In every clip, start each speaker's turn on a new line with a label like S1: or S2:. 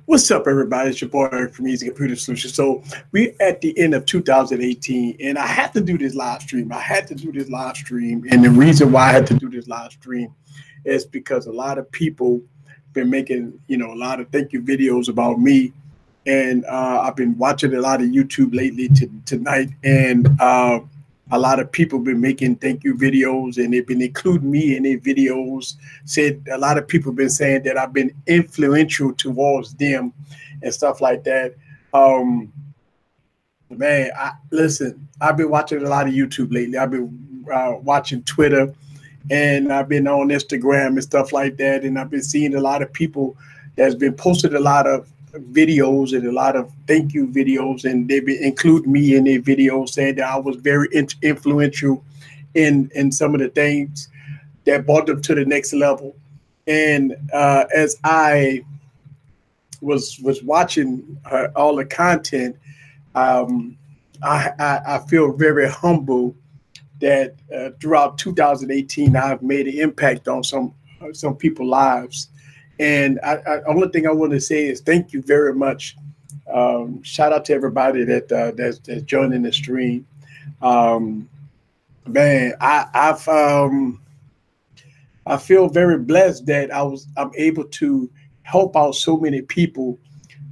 S1: What's up, everybody? It's your boy Eric from Easy Computer Solutions. So we're at the end of 2018, and I had to do this live stream. And the reason why I had to do this live stream is because a lot of people been making, a lot of thank you videos about me, and I've been watching a lot of YouTube lately tonight, and a lot of people been making thank you videos, and they've been including me in their videos. Said a lot of people been saying that I've been influential towards them and stuff like that. Um, Man, listen, I've been watching a lot of YouTube lately. I've been watching Twitter, and I've been on Instagram and stuff like that. And I've been seeing a lot of people that's been posted a lot of videos and a lot of thank you videos, and they've been including me in their videos, saying that I was very influential in some of the things that brought them to the next level. And as I was watching all the content, um, I feel very humble that throughout 2018 I've made an impact on some people's lives. And only thing I want to say is thank you very much. Shout out to everybody that's joining the stream. Um, Man, I feel very blessed that I'm able to help out so many people,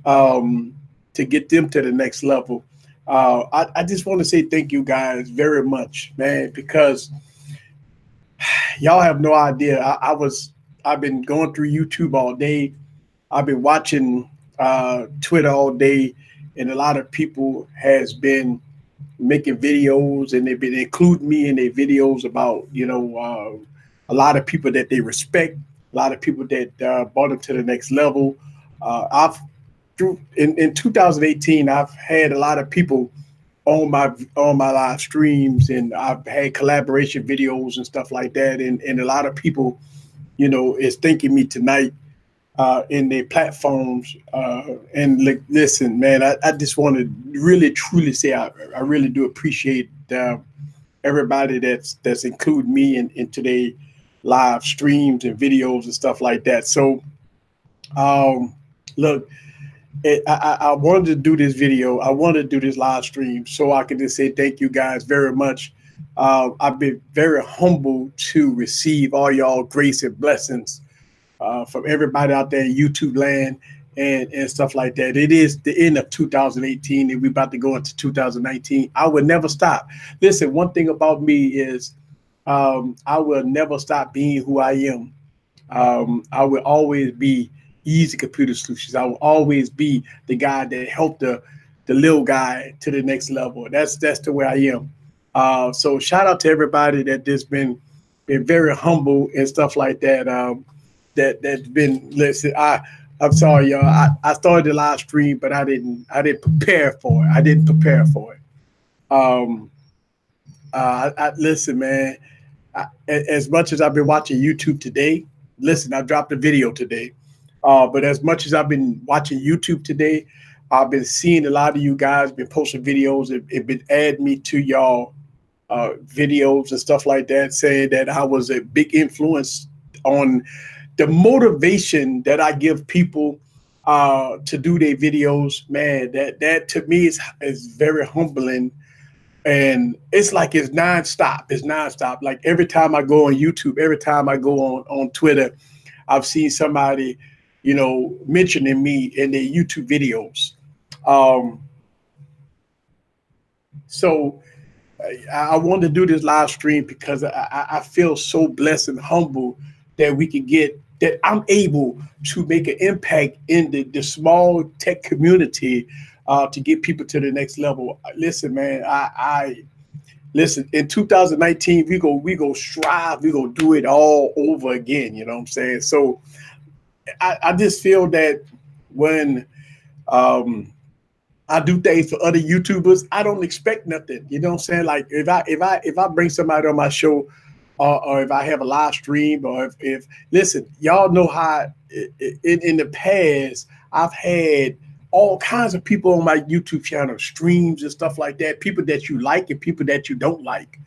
S1: um, to get them to the next level. I just want to say thank you guys very much, man, because y'all have no idea. I've been going through YouTube all day. I've been watching Twitter all day, and a lot of people has been making videos, and they've been including me in their videos about a lot of people that they respect, a lot of people that brought them to the next level. I've through in 2018, I've had a lot of people on my live streams, and I've had collaboration videos and stuff like that, and a lot of people, is thanking me tonight in their platforms. And listen, man, I just want to really truly say I really do appreciate everybody that's including me in today live streams and videos and stuff like that. So look, I wanted to do this video. I wanted to do this live stream so I can just say thank you guys very much. I've been very humbled to receive all y'all grace and blessings from everybody out there in YouTube land and stuff like that. It is the end of 2018, and we're about to go into 2019. I would never stop. Listen, one thing about me is I will never stop being who I am. I will always be Easy Computer Solutions. I will always be the guy that helped the little guy to the next level. That's the way I am. So shout out to everybody that just been very humble and stuff like that. That's been, listen. I'm sorry, y'all. I started the live stream, but I didn't prepare for it. I didn't prepare for it. Um, Listen, man. As much as I've been watching YouTube today, listen, I dropped a video today. But as much as I've been watching YouTube today, I've been seeing a lot of you guys been posting videos. It been adding me to y'all videos and stuff like that, saying that I was a big influence on the motivation that I give people to do their videos. Man, that to me is very humbling, and it's like it's nonstop. It's nonstop. Like every time I go on YouTube, every time I go on Twitter, I've seen somebody, mentioning me in their YouTube videos. Um, so I wanted to do this live stream because I feel so blessed and humble that we can get that I'm able to make an impact in the small tech community to get people to the next level. Listen, man, I listen, in 2019, we go strive, we go do it all over again. You know what I'm saying? So I just feel that when um, I do things for other YouTubers, I don't expect nothing. You know what I'm saying? Like if I bring somebody on my show, or if I have a live stream, or if listen, y'all know how in the past I've had all kinds of people on my YouTube channel, streams and stuff like that, people that you like and people that you don't like.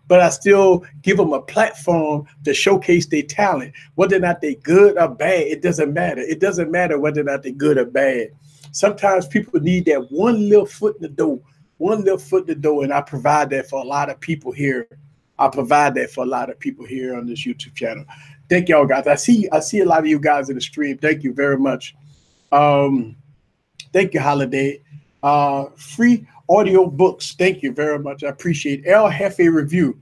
S1: but I still give them a platform to showcase their talent. Whether or not they're good or bad, it doesn't matter. It doesn't matter whether or not they're good or bad. Sometimes people need that one little foot in the door, one little foot in the door, and I provide that for a lot of people here. I provide that for a lot of people here on this YouTube channel. Thank y'all guys. I see a lot of you guys in the stream. Thank you very much. Thank you, Holiday. Free audio books. Thank you very much. I appreciate it. El Jefe Review.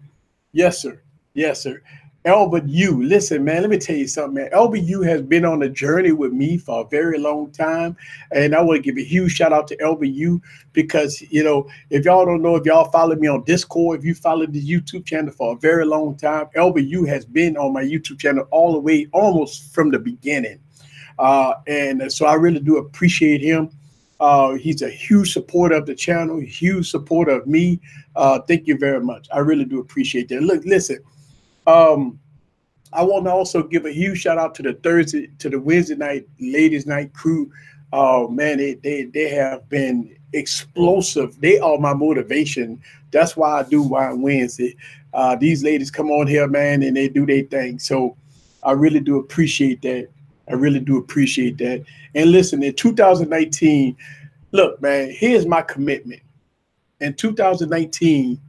S1: Yes, sir. Yes, sir. Albert U. Listen, man, let me tell you something, man. Albert U has been on a journey with me for a very long time. And I want to give a huge shout out to Albert U because, you know, if y'all don't know, if y'all follow me on Discord, if you follow the YouTube channel for a very long time, Albert U has been on my YouTube channel all the way, almost from the beginning. And so I really do appreciate him. He's a huge supporter of the channel, huge supporter of me. Thank you very much. I really do appreciate that. Look, listen, I want to also give a huge shout out to the Wednesday night, ladies night crew. Oh man, they have been explosive. They are my motivation. That's why I do Wine Wednesday. These ladies come on here, man, and they do their thing. So I really do appreciate that. I really do appreciate that. And listen, in 2019, look, man, here's my commitment. In 2019,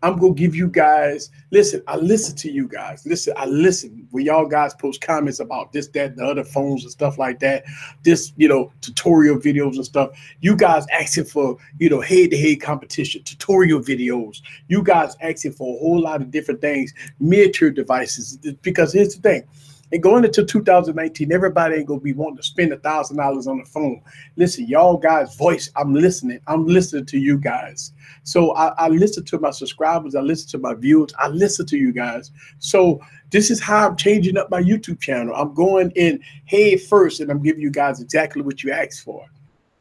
S1: I'm going to give you guys, listen, I listen to you guys. Listen, I listen when y'all guys post comments about this, that, and the other phones and stuff like that. This, you know, tutorial videos and stuff. You guys asking for, you know, head-to-head competition, tutorial videos. You guys asking for a whole lot of different things, miniature devices. Because here's the thing. And going into 2019, everybody ain't going to be wanting to spend $1,000 on the phone. Listen, y'all guys' voice, I'm listening. I'm listening to you guys. So I listen to my subscribers. I listen to my viewers. I listen to you guys. So this is how I'm changing up my YouTube channel. I'm going in head first, and I'm giving you guys exactly what you asked for.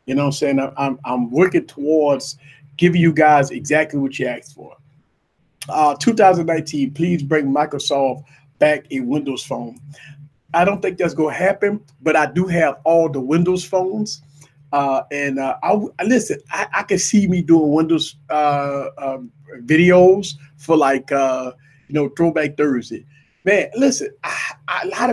S1: You know what I'm saying? I'm working towards giving you guys exactly what you asked for. 2019, please bring Microsoft back a Windows phone. I don't think that's going to happen, but I do have all the Windows phones. Listen, I can see me doing Windows videos for like, you know, Throwback Thursday. Man, listen,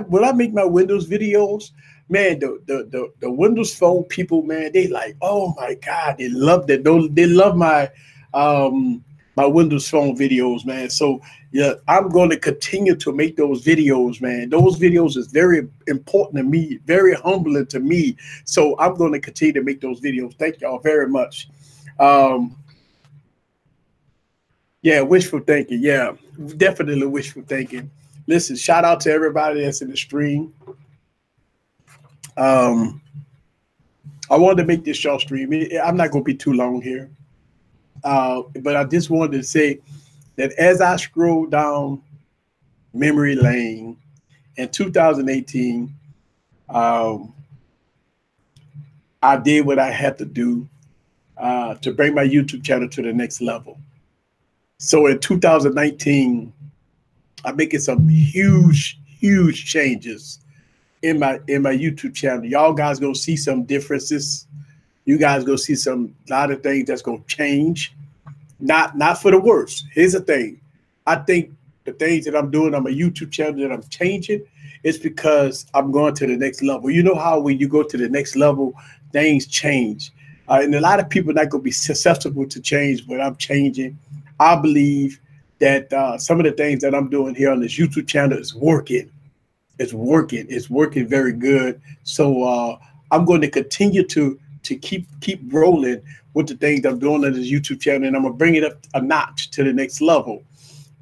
S1: when I make my Windows videos, man, the Windows Phone people, man, they like, oh my God, they love that. They love my my Windows Phone videos, man. So yeah, I'm going to continue to make those videos, man. Those videos is very important to me, very humbling to me. So I'm going to continue to make those videos. Thank y'all very much. Yeah, wishful thinking. Yeah, definitely wishful thinking. Listen, shout out to everybody that's in the stream. I wanted to make this short stream. I'm not going to be too long here. But I just wanted to say that as I scroll down memory lane in 2018, I did what I had to do to bring my YouTube channel to the next level. So in 2019, I'm making some huge changes in my YouTube channel. Y'all guys gonna see some differences. You guys gonna see a lot of things that's gonna change. Not for the worse. Here's the thing. I think the things that I'm doing on my YouTube channel that I'm changing is because I'm going to the next level. You know how when you go to the next level, things change. And a lot of people are not going to be susceptible to change, but I'm changing. I believe that some of the things that I'm doing here on this YouTube channel is working. It's working. It's working very good. So I'm going to continue to keep rolling with the things I'm doing on this YouTube channel, and I'm gonna bring it up a notch to the next level.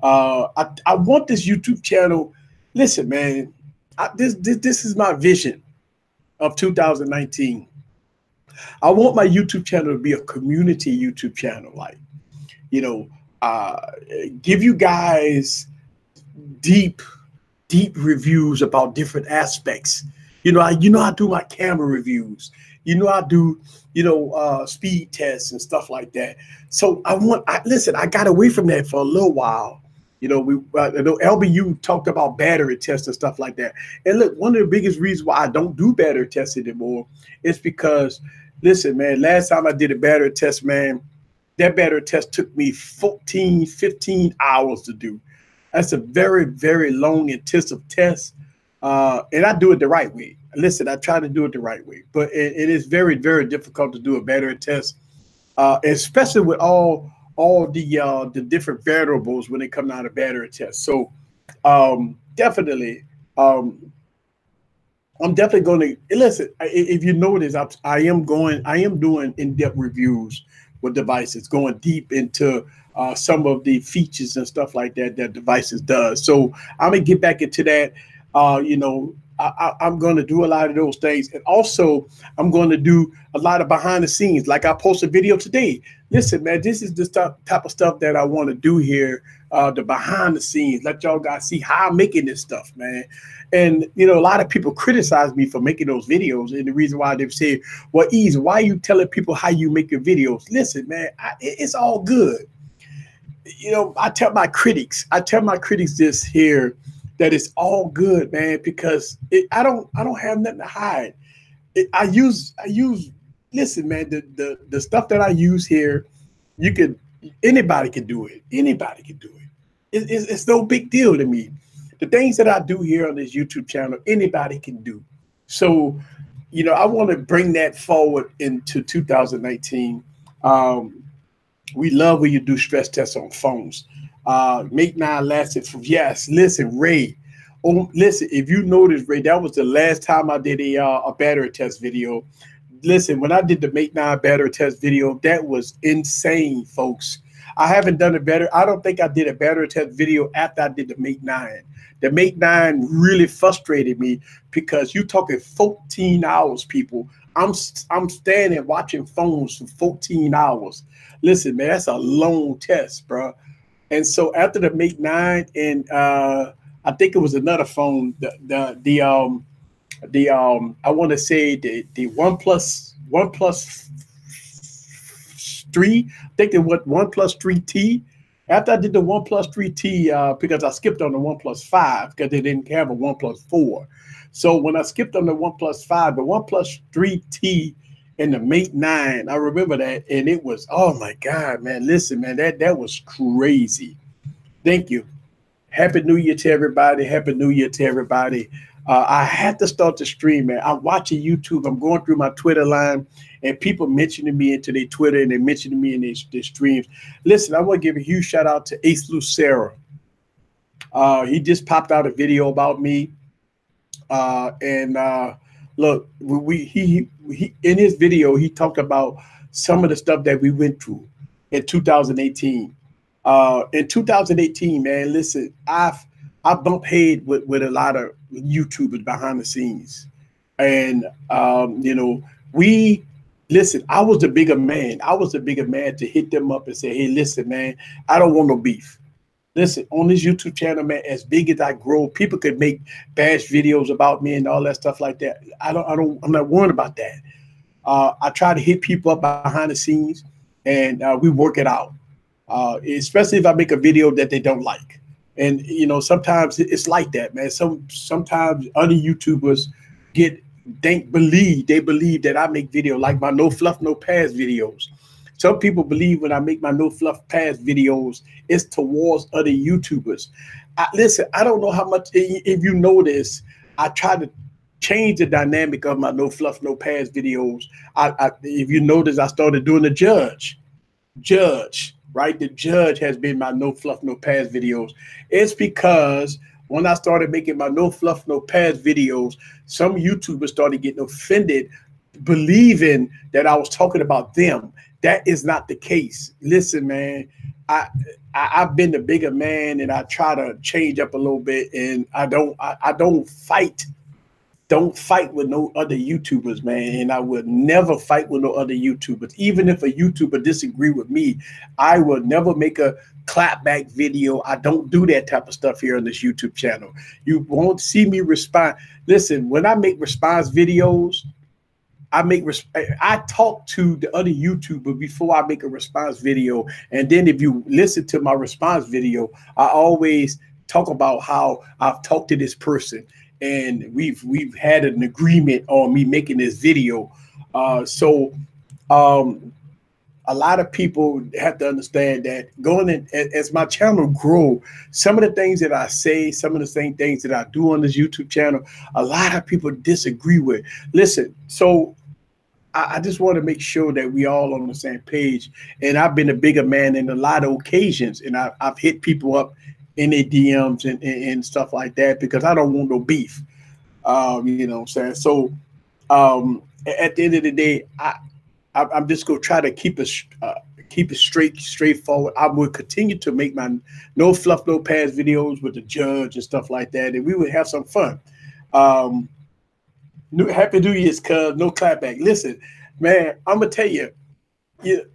S1: I want this YouTube channel. Listen, man, this is my vision of 2019. I want my YouTube channel to be a community YouTube channel, like, you know, give you guys deep reviews about different aspects. You know, I do my camera reviews. You know, I do, you know, speed tests and stuff like that. So listen, I got away from that for a little while. You know, I know LBU talked about battery tests and stuff like that. And look, one of the biggest reasons why I don't do battery tests anymore is because, listen, man, last time I did a battery test, man, That battery test took me 14, 15 hours to do. That's a very, very long, intensive test. And I do it the right way. Listen, I try to do it the right way, but it is very, very difficult to do a battery test, especially with all the different variables when they come out of battery test. So definitely, I'm definitely going to listen. If you notice, I am doing in-depth reviews with devices, going deep into some of the features and stuff like that that devices does. So I'm gonna get back into that. You know, I'm going to do a lot of those things, and also I'm going to do a lot of behind the scenes. Like I posted a video today. Listen, man, this is the type of stuff that I want to do here. The behind the scenes, let y'all guys see how I'm making this stuff, man. And you know, a lot of people criticize me for making those videos, and the reason why they've said, "Well, Ease, why are you telling people how you make your videos?" Listen, man, it's all good. You know, I tell my critics this here, that it's all good, man, because I don't have nothing to hide. I use. Listen, man, the stuff that I use here, anybody can do it. Anybody can do it. It's no big deal to me. The things that I do here on this YouTube channel, anybody can do. So, you know, I want to bring that forward into 2019. We love when you do stress tests on phones. Make 9 lasted for, yes, listen, Ray. Oh, listen, if you notice, Ray, that was the last time I did a battery test video. Listen, when I did the Make 9 battery test video, that was insane, folks. I haven't done I don't think I did a battery test video after I did the Make 9. The Make 9 really frustrated me because you talking 14 hours, people. I'm standing watching phones for 14 hours. Listen, man, that's a long test, bro. And so after the Make 9, and I think it was another phone, I want to say the OnePlus 3. I think it was OnePlus 3T. After I did the OnePlus 3T, because I skipped on the OnePlus 5 because they didn't have a OnePlus 4. So when I skipped on the OnePlus 5, the OnePlus 3T and the Mate 9, I remember that, and it was, oh my God, man! Listen, man, that was crazy. Thank you. Happy New Year to everybody. Happy New Year to everybody. I had to start the stream, man. I'm watching YouTube. I'm going through my Twitter line, and people mentioning me into their Twitter, and they're mentioning me in their streams. Listen, I want to give a huge shout out to Ace Lucera. He just popped out a video about me, and look, he in his video he talked about some of the stuff that we went through in 2018. In 2018, man, listen, I bumped head with a lot of YouTubers behind the scenes, and you know, listen. I was the bigger man. I was the bigger man to hit them up and say, "Hey, listen, man, I don't want no beef." Listen, on this YouTube channel, man, as big as I grow, people could make bash videos about me and all that stuff like that. I'm not worried about that. I try to hit people up behind the scenes, and we work it out. Especially if I make a video that they don't like. And, you know, sometimes it's like that, man. Sometimes other YouTubers they believe that I make videos like my No Fluff, No Pads videos. Some people believe when I make my No Fluff Pads videos, it's towards other YouTubers. Listen, I don't know how much, if you know this, I try to change the dynamic of my No Fluff, No Pads videos. If you notice, I started doing the judge, right? The judge has been my No Fluff, No Pads videos. It's because when I started making my No Fluff, No Pads videos, some YouTubers started getting offended, believing that I was talking about them. That is not the case. Listen, man, I've been the bigger man, and I try to change up a little bit, and I don't fight with no other YouTubers, man. And I would never fight with no other YouTubers. Even if a YouTuber disagree with me, I will never make a clapback video. I don't do that type of stuff here on this YouTube channel. You won't see me respond. Listen, when I make response videos, I talk to the other YouTuber before I make a response video. And then if you listen to my response video, I always talk about how I've talked to this person, and we've had an agreement on me making this video. a lot of people have to understand that going in, as my channel grow, some of the things that I say, some of the same things that I do on this YouTube channel, a lot of people disagree with. Listen, so I just want to make sure that we all on the same page. And I've been a bigger man in a lot of occasions, and I've hit people up in their DMs and stuff like that because I don't want no beef. You know what I'm saying? So at the end of the day, I'm just gonna try to keep it straightforward. I will continue to make my no fluff, no pads videos with the judge and stuff like that, and we would have some fun. Happy New Year's, cuz no clapback. Listen, man, I'm gonna tell you,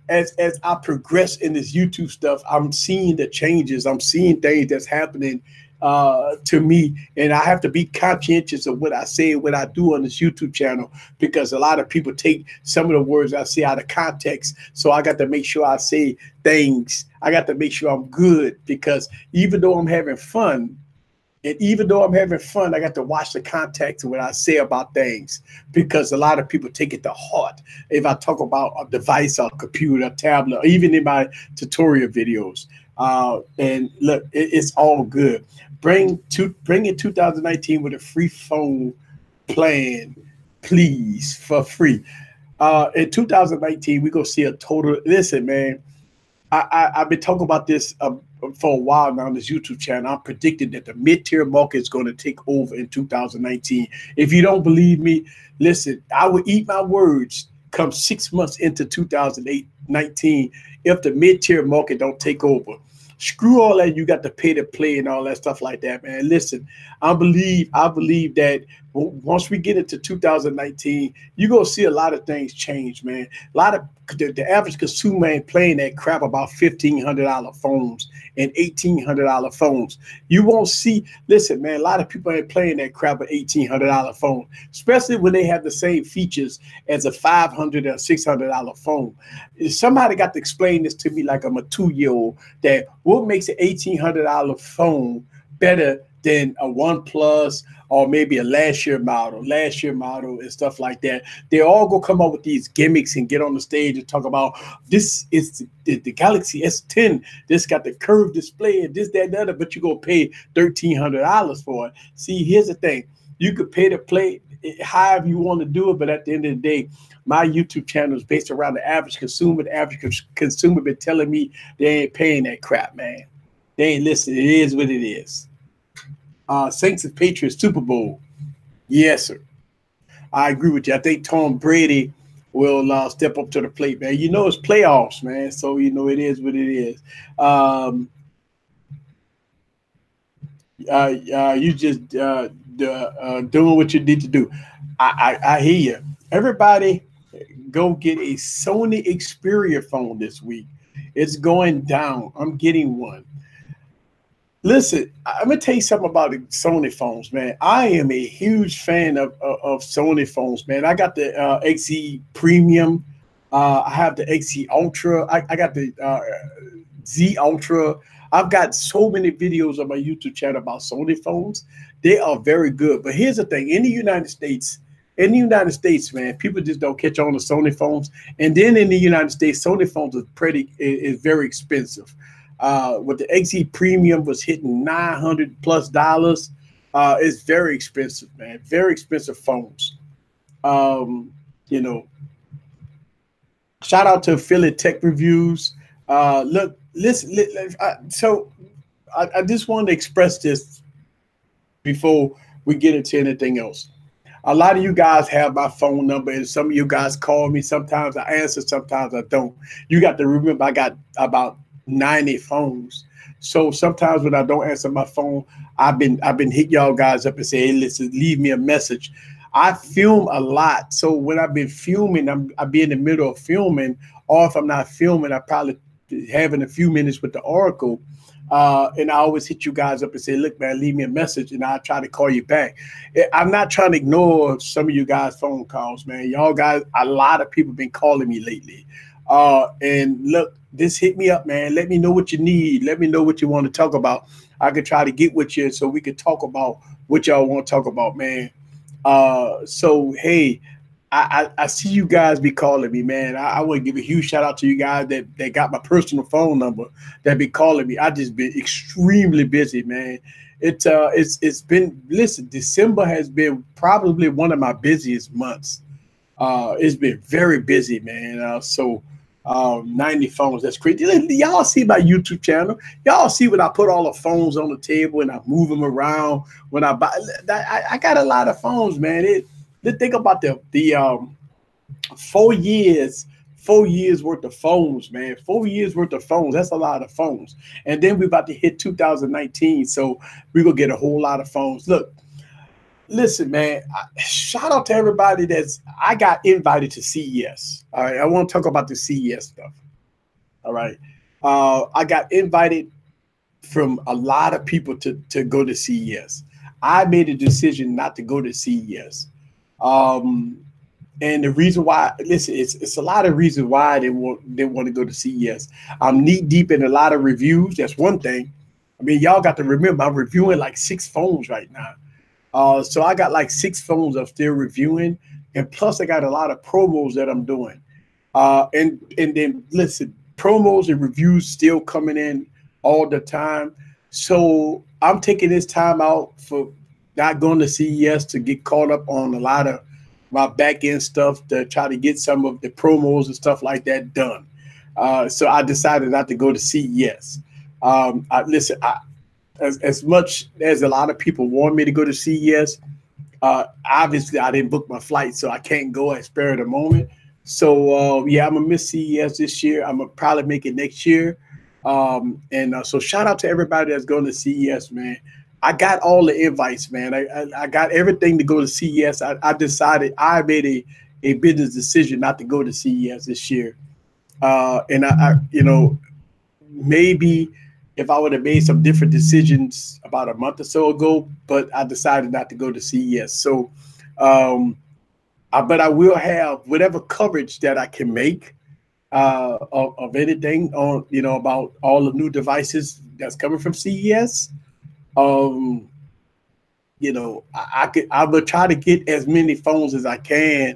S1: as I progress in this YouTube stuff, I'm seeing the changes. I'm seeing things that's happening to me, and I have to be conscientious of what I say and what I do on this YouTube channel because a lot of people take some of the words I say out of context. So I got to make sure I say things. I got to make sure I'm good because even though I'm having fun, I got to watch the context of what I say about things because a lot of people take it to heart. If I talk about a device, a computer, a tablet, or even in my tutorial videos, and look, it's all good. Bring in 2019 with a free phone plan, please, for free. In 2019, we're gonna see a total. Listen, man, I've been talking about this for a while now on this YouTube channel. I'm predicting that the mid-tier market is going to take over in 2019. If you don't believe me, listen, I will eat my words come 6 months into 2019 if the mid-tier market don't take over. Screw all that you got to pay to play and all that stuff like that, man. Listen, I believe that once we get into 2019, you're going to see a lot of things change, man. A lot of the average consumer ain't playing that crap about $1,500 phones and $1,800 phones. You won't see, listen, man, a lot of people ain't playing that crap with $1,800 phone, especially when they have the same features as a $500 or $600 phone. Somebody got to explain this to me like I'm a 2-year-old, that what makes an $1,800 phone better than a OnePlus or maybe a last year model and stuff like that. They all go come up with these gimmicks and get on the stage and talk about this is the Galaxy S10. This got the curved display and this, that, and the other, but you go pay $1,300 for it. See, here's the thing. You could pay to play however you want to do it, but at the end of the day, my YouTube channel is based around the average consumer. The average consumer been telling me they ain't paying that crap, man. They ain't listening. It is what it is. Saints and Patriots Super Bowl. Yes, sir. I agree with you. I think Tom Brady will step up to the plate, man. You know it's playoffs, man. So you know it is what it is. You just doing what you need to do. I hear you. Everybody, go get a Sony Xperia phone this week. It's going down. I'm getting one. Listen, I'm gonna tell you something about the Sony phones, man. I am a huge fan of Sony phones, man. I got the XE Premium. I have the XE Ultra. I got the Z Ultra. I've got so many videos on my YouTube channel about Sony phones. They are very good. But here's the thing: in the United States, man, people just don't catch on to Sony phones. And then in the United States, Sony phones is very expensive. With the XE Premium was hitting $900+. It's very expensive, man. Very expensive phones. You know, shout out to Philly Tech Reviews. Look, listen. So I just wanted to express this before we get into anything else. A lot of you guys have my phone number, and some of you guys call me. Sometimes I answer, sometimes I don't. You got to remember, I got about 90 phones. So sometimes when I don't answer my phone, I've been hitting y'all guys up and say, hey, listen, leave me a message. I film a lot. So when I've been filming, I'll be in the middle of filming, or if I'm not filming, I probably having a few minutes with the Oracle. And I always hit you guys up and say, look, man, leave me a message, and I'll try to call you back. I'm not trying to ignore some of you guys' phone calls, man. Y'all guys, a lot of people been calling me lately. And look, this hit me up, man. Let me know what you need. Let me know what you want to talk about. I could try to get with you so we could talk about what y'all want to talk about, man. So, hey, I see you guys be calling me, man. I want to give a huge shout out to you guys that got my personal phone number, that be calling me. I just been extremely busy, man. It's been, listen, December has been probably one of my busiest months. It's been very busy, man. 90 phones. That's crazy. Y'all see my YouTube channel. Y'all see when I put all the phones on the table and I move them around. When I buy, I got a lot of phones, man. Think about the 4 years. 4 years worth of phones, man. 4 years worth of phones. That's a lot of phones. And then we're about to hit 2019. So we're going to get a whole lot of phones. Look, listen, man, shout out to everybody I got invited to CES. All right. I want to talk about the CES stuff. All right. I got invited from a lot of people to go to CES. I made a decision not to go to CES. And the reason why, listen, it's a lot of reasons why I didn't want to go to CES. I'm knee deep in a lot of reviews. That's one thing. I mean, y'all got to remember, I'm reviewing like 6 phones right now. So I got like 6 phones I'm still reviewing. And plus I got a lot of promos that I'm doing. And then listen, promos and reviews still coming in all the time. So I'm taking this time out for not going to CES to get caught up on a lot of my back end stuff to try to get some of the promos and stuff like that done. So I decided not to go to CES. As much as a lot of people want me to go to CES, obviously I didn't book my flight, so I can't go at spare of the moment. So yeah, I'm gonna miss CES this year. I'm gonna probably make it next year. So shout out to everybody that's going to CES, man. I got all the invites, man. I got everything to go to CES. I decided, I made a business decision not to go to CES this year. And I maybe if I would have made some different decisions about a month or so ago, but I decided not to go to CES. So, but I will have whatever coverage that I can make of anything on, about all the new devices that's coming from CES. I will try to get as many phones as I can.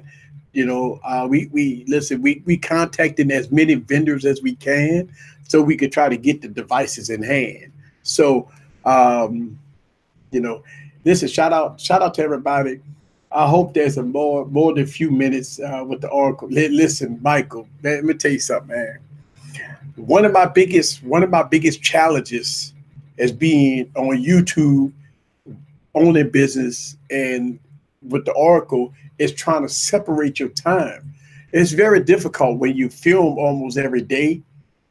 S1: We contacting as many vendors as we can so we could try to get the devices in hand. So, listen, shout out to everybody. I hope there's a more than a few minutes with the Oracle. Listen, Michael, let me tell you something, man. One of my biggest challenges as being on YouTube, owning business, and with the Oracle is trying to separate your time. It's very difficult when you film almost every day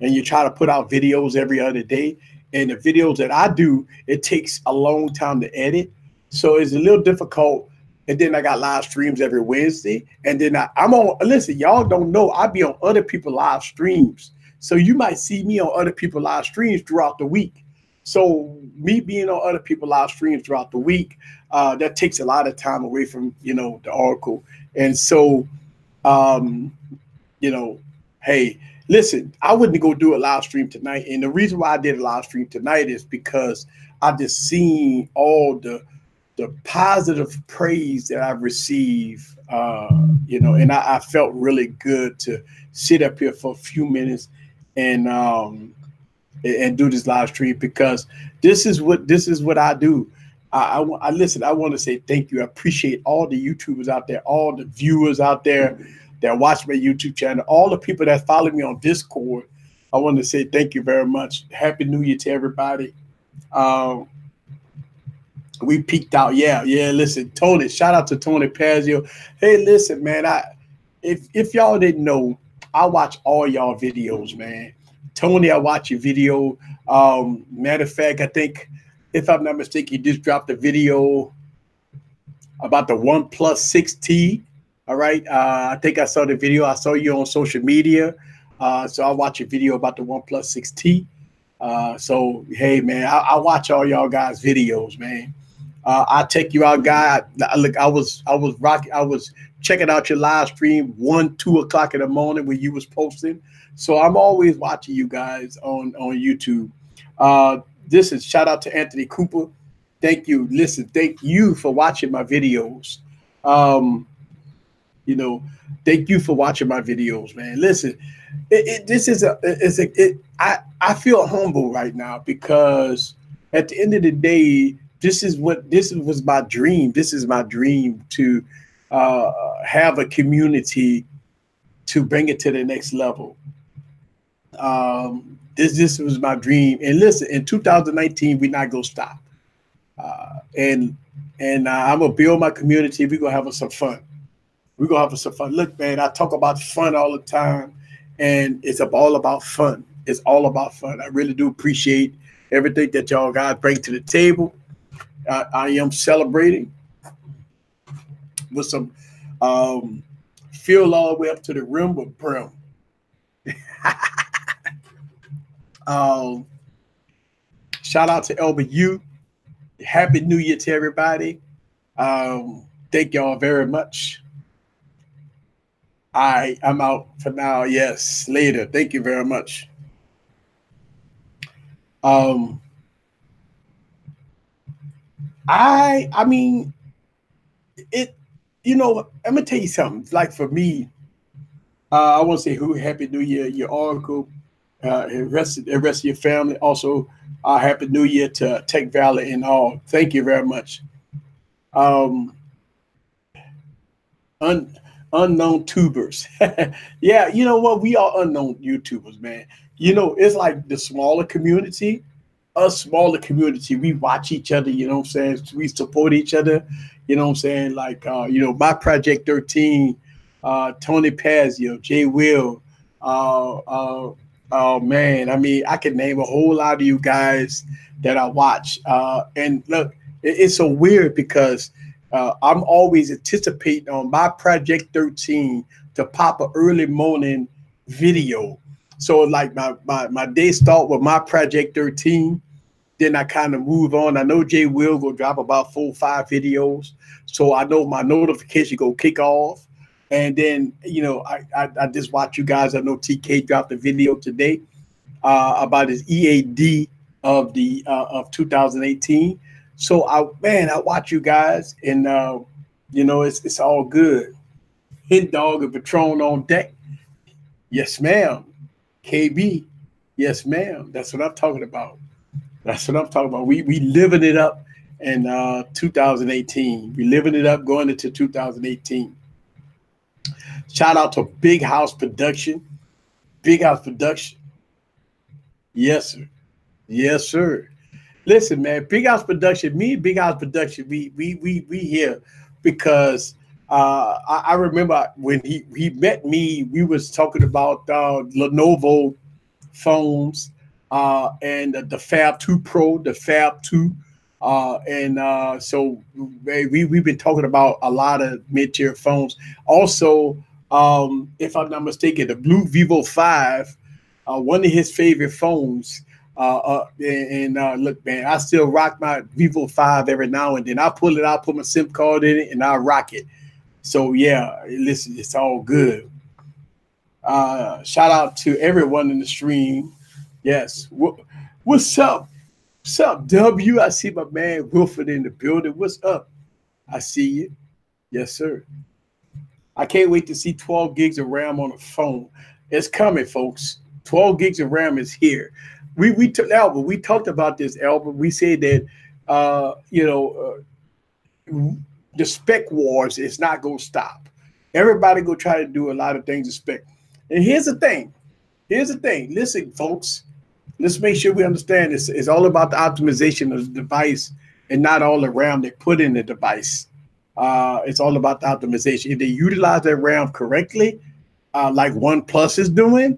S1: and you try to put out videos every other day. And the videos that I do, it takes a long time to edit. So it's a little difficult. And then I got live streams every Wednesday. And then I'm on, listen, y'all don't know, I be on other people's live streams. So you might see me on other people's live streams throughout the week. So me being on other people's live streams throughout the week, that takes a lot of time away from, the Oracle. And so, hey, listen, I wouldn't go do a live stream tonight. And the reason why I did a live stream tonight is because I just seen all the positive praise that I've received, and I felt really good to sit up here for a few minutes and do this live stream, because this is what I do. I listen. I want to say thank you. I appreciate all the YouTubers out there, all the viewers out there that watch my YouTube channel, all the people that follow me on Discord. I want to say thank you very much. Happy New Year to everybody. We peaked out. Yeah. Listen, Tony, shout out to Tony Pazio. Hey, listen, man, if y'all didn't know, I watch all y'all videos, man. Tony, I watch your video. Matter of fact, I think, if I'm not mistaken, you just dropped a video about the OnePlus 6T. All right. I think I saw the video. I saw you on social media. So I watch a video about the OnePlus 6T. So, hey, man, I watch all y'all guys' videos, man. I take you out, guy. Look, I was checking out your live stream 1-2 o'clock in the morning when you was posting. So I'm always watching you guys on YouTube. This is shout out to Anthony Cooper. Thank you. Listen, thank you for watching my videos. You know, thank you for watching my videos, man. Listen, I feel humble right now because at the end of the day, was my dream. This is my dream to have a community to bring it to the next level. This was my dream. And listen, in 2019, we're not gonna stop. And I'm gonna build my community. We're gonna have some fun. We're gonna have some fun. Look, man, I talk about fun all the time, and it's all about fun. It's all about fun. I really do appreciate everything that y'all guys bring to the table. I am celebrating with some fill all the way up to the rim with brim. Shout out to LBU. Happy New Year to everybody. Thank y'all very much. I'm out for now. Yes, later. Thank you very much. I mean, I'm gonna tell you something. Like for me, I want to say Happy New Year, your uncle, the rest of your family. Also, Happy New Year to Tech Valley and all. Thank you very much. Unknown tubers. Yeah, you know what? We are unknown YouTubers, man. You know, it's like the smaller community. Us smaller community, we watch each other, you know what I'm saying? We support each other, you know what I'm saying? Like, my Project 13, Tony Pazio, Jay Will, oh man, I mean, I can name a whole lot of you guys that I watch. And look, it's so weird because I'm always anticipating on my Project 13 to pop an early morning video. So like my day start with my Project 13. Then I kind of move on. I know Jay Will go drop about 4 or 5 videos. So I know my notification go kick off. And then, I just watch you guys. I know TK dropped a video today about his EAD of 2018. So I watch you guys and, it's all good. Hit Dog and Patron on deck. Yes, ma'am. KB. Yes, ma'am. That's what I'm talking about. That's what I'm talking about. We living it up in 2018. We living it up going into 2018. Shout out to Big House Production. Big House Production. Yes, sir. Yes, sir. Listen, man, Big House Production, me and Big House Production, we here because I remember when he met me, we was talking about Lenovo phones. And the Fab 2 Pro, the Fab 2. So we've been talking about a lot of mid-tier phones. Also, if I'm not mistaken, the Blue Vivo 5, one of his favorite phones. Look, man, I still rock my Vivo 5 every now and then. I pull it out, put my SIM card in it, and I rock it. So, yeah, listen, it's all good. Shout out to everyone in the stream. Yes. What's up? What's up, W? I see my man Wilford in the building. What's up? I see you. Yes, sir. I can't wait to see 12 gigs of RAM on the phone. It's coming, folks. 12 gigs of RAM is here. We talked about this, Albert. We said that the spec wars is not gonna stop. Everybody go try to do a lot of things to spec. And here's the thing. Listen, folks. Let's make sure we understand this. It's all about the optimization of the device and not all the RAM they put in the device. It's all about the optimization. If they utilize that RAM correctly, like OnePlus is doing,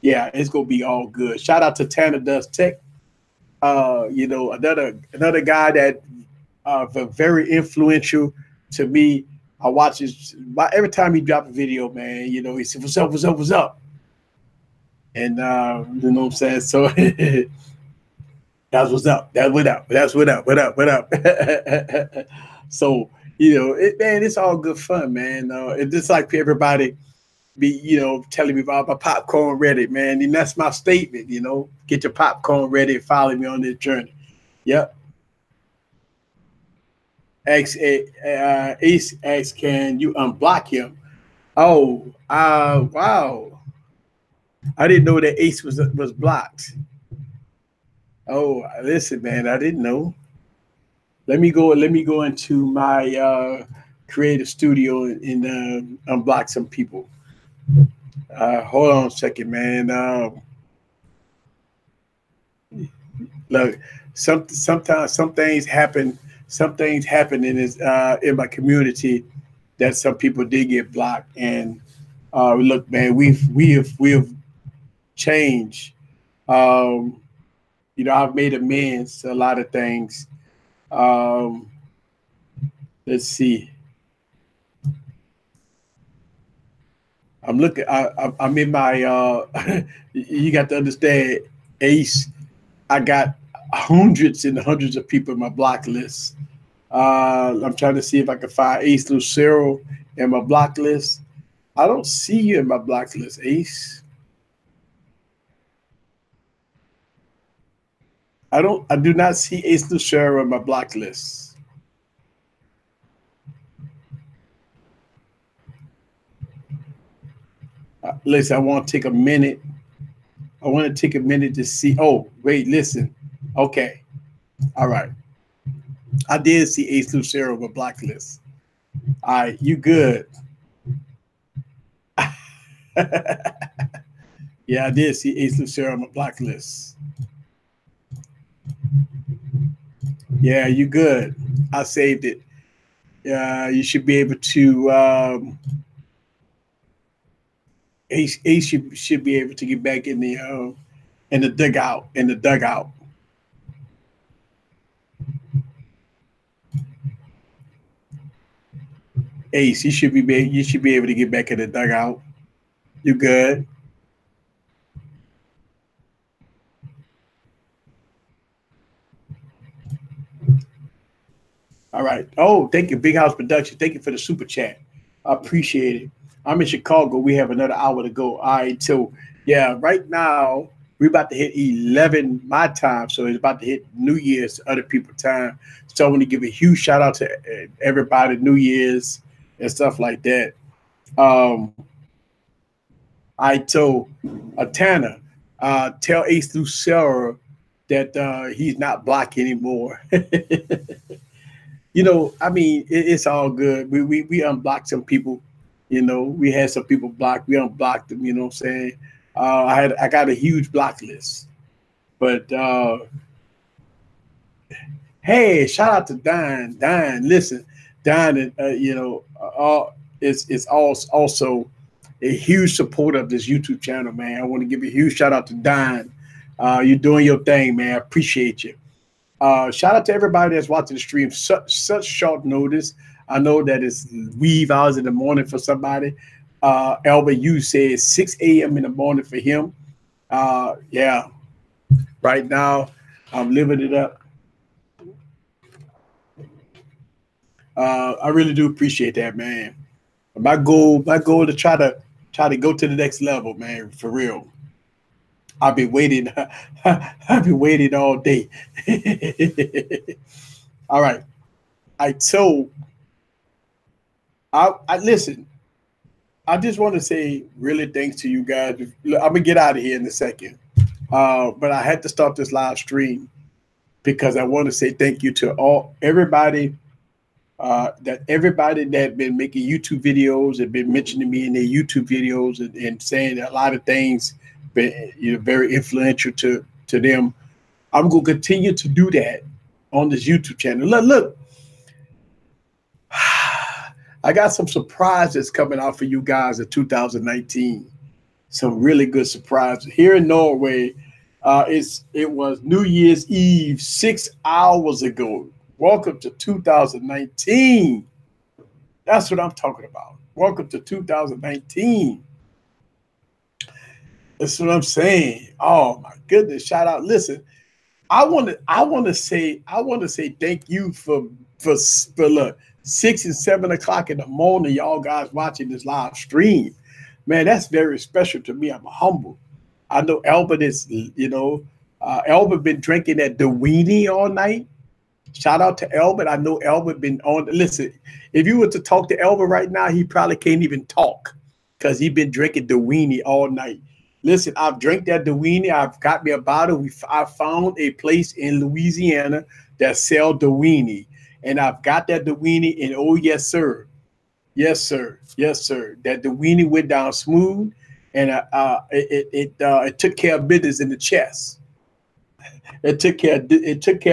S1: yeah, it's gonna be all good. Shout out to Tanner Does Tech. Another guy that very influential to me. I watch his every time he drop a video, man. He said, "What's up? What's up? What's up?" And you know what I'm saying? So that's what's up. That's what up. That's what up. What up? What up? So, man, it's all good fun, man. It's just like everybody be, telling me about my popcorn ready, man. And that's my statement, get your popcorn ready and follow me on this journey. Yep. Ace asks, can you unblock him? Oh, wow. I didn't know that Ace was blocked. Oh, listen, man, I didn't know. Let me go into my creative studio and unblock some people. Hold on a second, man. Look, sometimes some things happen. Some things happen in my community that some people did get blocked. And look, man, we have changed. Um, I've made amends to a lot of things. Um, let's see. I'm looking. I'm in my. You got to understand, Ace. I got hundreds and hundreds of people in my block list. I'm trying to see if I can find Ace Lucero in my block list. I don't see you in my block list, Ace. I do not see Ace Lucero in my block list. Listen, I want to take a minute. I want to take a minute to see. Oh, wait, listen. Okay. All right. I did see Ace Lucero on my block list. All right, you good. Yeah, I did see Ace Lucero on my block list. Yeah, you good. I saved it. You should be able to. Ace should be able to get back in the dugout. In the dugout. Ace, you should be able to get back in the dugout. You good? All right. Oh, thank you, Big House Production. Thank you for the super chat. I appreciate it. I'm in Chicago. We have another hour to go. All right. So yeah, right now we're about to hit 11 my time. So it's about to hit New Year's other people time. So I want to give a huge shout out to everybody, New Year's and stuff like that. Um, I told Tana, tell Ace Lucero that he's not blocked anymore. I mean, it's all good. We unblocked some people. We had some people blocked. We unblocked them. You know what I'm saying? I got a huge block list. But hey, shout out to Don. Don, listen, Don, is also a huge supporter of this YouTube channel, man. I want to give a huge shout out to Don. You're doing your thing, man. I appreciate you. Shout out to everybody that's watching the stream. Such short notice. I know that it's weave hours in the morning for somebody. Albert, you said 6 a.m. in the morning for him. Yeah, right now I'm living it up. I really do appreciate that, man. My goal to try to go to the next level, man, for real. I've been waiting. I've been waiting all day. All right. I listen. I just want to say really thanks to you guys. I'm gonna get out of here in a second, but I had to start this live stream because I want to say thank you to everybody that had been making YouTube videos and been mentioning me in their YouTube videos and saying a lot of things, been very influential to them. I'm gonna continue to do that on this YouTube channel. Look. I got some surprises coming out for you guys in 2019. Some really good surprises. Here in Norway, it was New Year's Eve 6 hours ago. Welcome to 2019. That's what I'm talking about. Welcome to 2019. That's what I'm saying. Oh my goodness. Shout out. Listen, I want to say thank you for look. 6 and 7 o'clock in the morning, y'all guys watching this live stream. Man, that's very special to me. I'm humble. I know Albert is, Albert been drinking that Dewini all night. Shout out to Albert. I know Albert been on. Listen, if you were to talk to Albert right now, he probably can't even talk. because he been drinking the weenie all night. Listen, I've drank that the weenie. I've got me a bottle. I found a place in Louisiana that sell the weenie, and I've got that the weenie. And oh yes, sir, yes sir, yes sir. That the weenie went down smooth, and it took care of business in the chest. It took care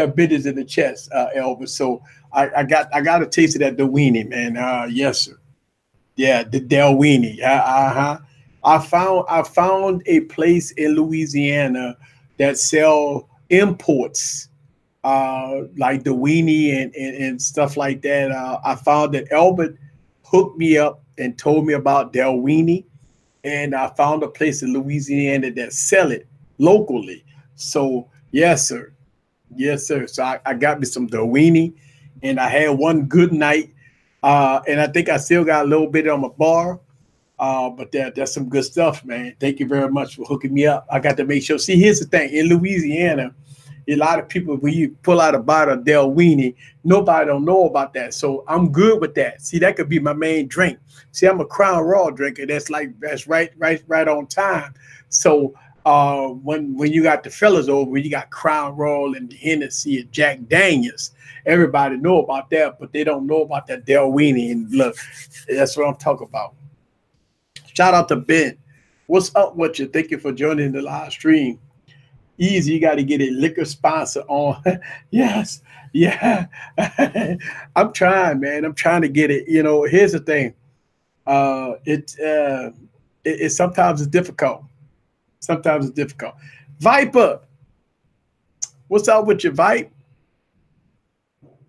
S1: of business in the chest, Elvis. So I got a taste of that the weenie, man. Yes sir. Yeah, the Del Weenie. Uh-huh. I found a place in Louisiana that sell imports, like the weenie and stuff like that. I found that Albert hooked me up and told me about Del Weenie, and I found a place in Louisiana that sell it locally. So yes, sir. Yes, sir. So I got me some Del Weenie, and I had one good night. And I think I still got a little bit on my bar. But that's some good stuff, man. Thank you very much for hooking me up. I got to make sure. See, here's the thing. In Louisiana, a lot of people, when you pull out a bottle of Del Weenie, nobody don't know about that. So I'm good with that. See, that could be my main drink. See, I'm a Crown Royal drinker. That's right on time. So when you got the fellas over, you got Crown Royal and Hennessy and Jack Daniels. Everybody know about that, but they don't know about that Del Weenie. And look, that's what I'm talking about. Shout out to Ben. What's up with you? Thank you for joining the live stream. Easy, you got to get a liquor sponsor on. Yes, yeah. I'm trying, man. I'm trying to get it. You know, here's the thing. It sometimes it's difficult. Sometimes it's difficult. Viper, what's up with your Vipe?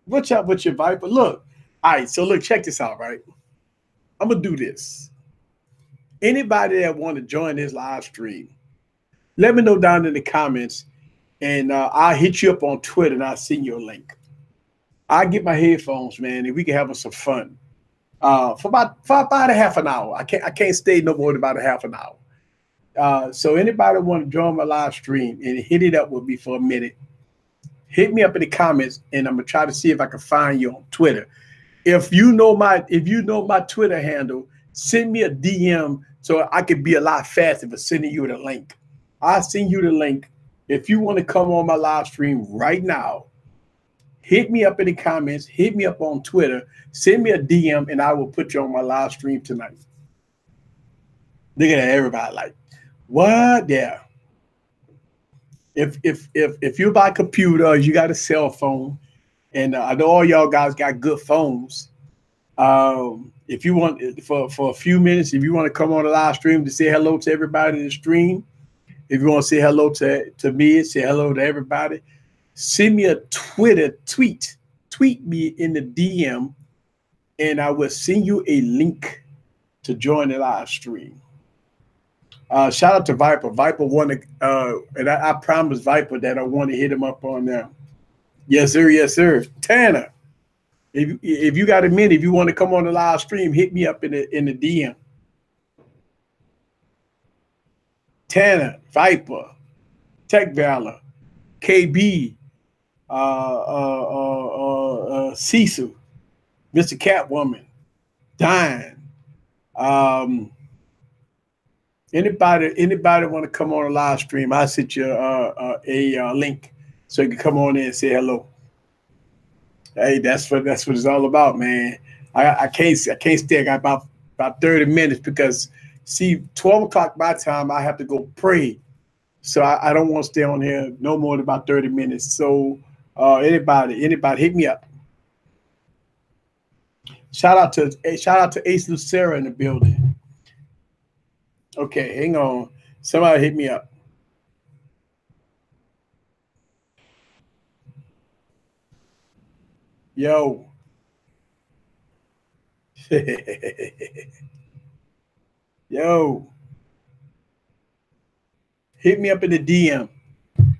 S1: What's up with your Viper? Look, all right. So look, check this out, right? I'm gonna do this. Anybody that want to join this live stream, let me know down in the comments, and I'll hit you up on Twitter and I'll send you a link. I'll get my headphones, man, and we can have some fun for about a half an hour. I can't stay no more than about a half an hour. So anybody want to join my live stream and hit it up with me for a minute, hit me up in the comments, and I'm gonna try to see if I can find you on Twitter. If you know my Twitter handle, send me a DM so I could be a lot faster for sending you the link. I'll send you the link. If you want to come on my live stream right now, hit me up in the comments, hit me up on Twitter, send me a DM, and I will put you on my live stream tonight. Look at that, everybody like, what? Yeah. If you buy a computer or you got a cell phone, and I know all y'all guys got good phones, if you want for a few minutes, if you want to come on the live stream to say hello to everybody in the stream, if you want to say hello to me, say hello to everybody, send me a tweet me in the DM, and I will send you a link to join the live stream. Shout out to Viper. Viper wanted, and I promised Viper that I want to hit him up on there. Yes, sir. Yes, sir. Tanner. If you got a minute, if you want to come on the live stream, hit me up in the DM. Tanner, Viper, Tech Valor, KB, Cecil, Mr. Catwoman, Diane. Anybody want to come on a live stream? I sent you a link so you can come on in and say hello. Hey, that's what it's all about, man. I can't stay. I got about 30 minutes because see, 12 o'clock my time, I have to go pray. So I don't want to stay on here no more than about 30 minutes. So anybody hit me up. Shout out to Ace Lucera in the building. Okay, hang on. Somebody hit me up. Yo. Yo. Hit me up in the DM.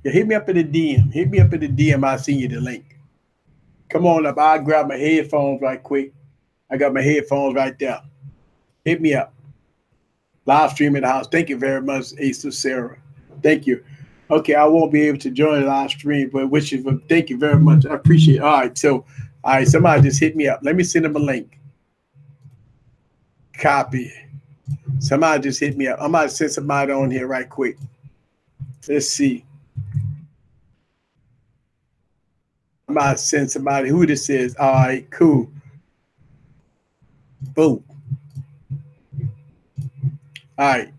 S1: Yeah, hit me up in the DM. Hit me up in the DM. I'll send you the link. Come on up. I'll grab my headphones right quick. I got my headphones right there. Hit me up. Live stream in the house. Thank you very much, Ace Sarah. Thank you. Okay, I won't be able to join the live stream, but thank you very much. I appreciate it. All right, somebody just hit me up. Let me send them a link. Copy. Somebody just hit me up. I'm about to send somebody on here right quick. Let's see. I'm about to send somebody who this is. All right, cool. Boom. All right.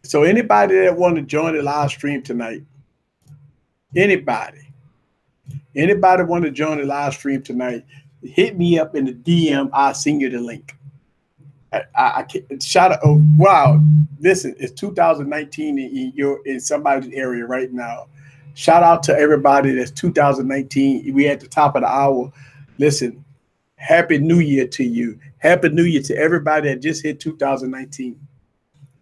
S1: So anybody that want to join the live stream tonight, anybody want to join the live stream tonight, hit me up in the DM. I'll send you the link. I can't, shout out. Oh, wow. Listen, it's 2019 in somebody's area right now. Shout out to everybody that's 2019. We at the top of the hour. Listen, Happy New Year to you. Happy New Year to everybody that just hit 2019.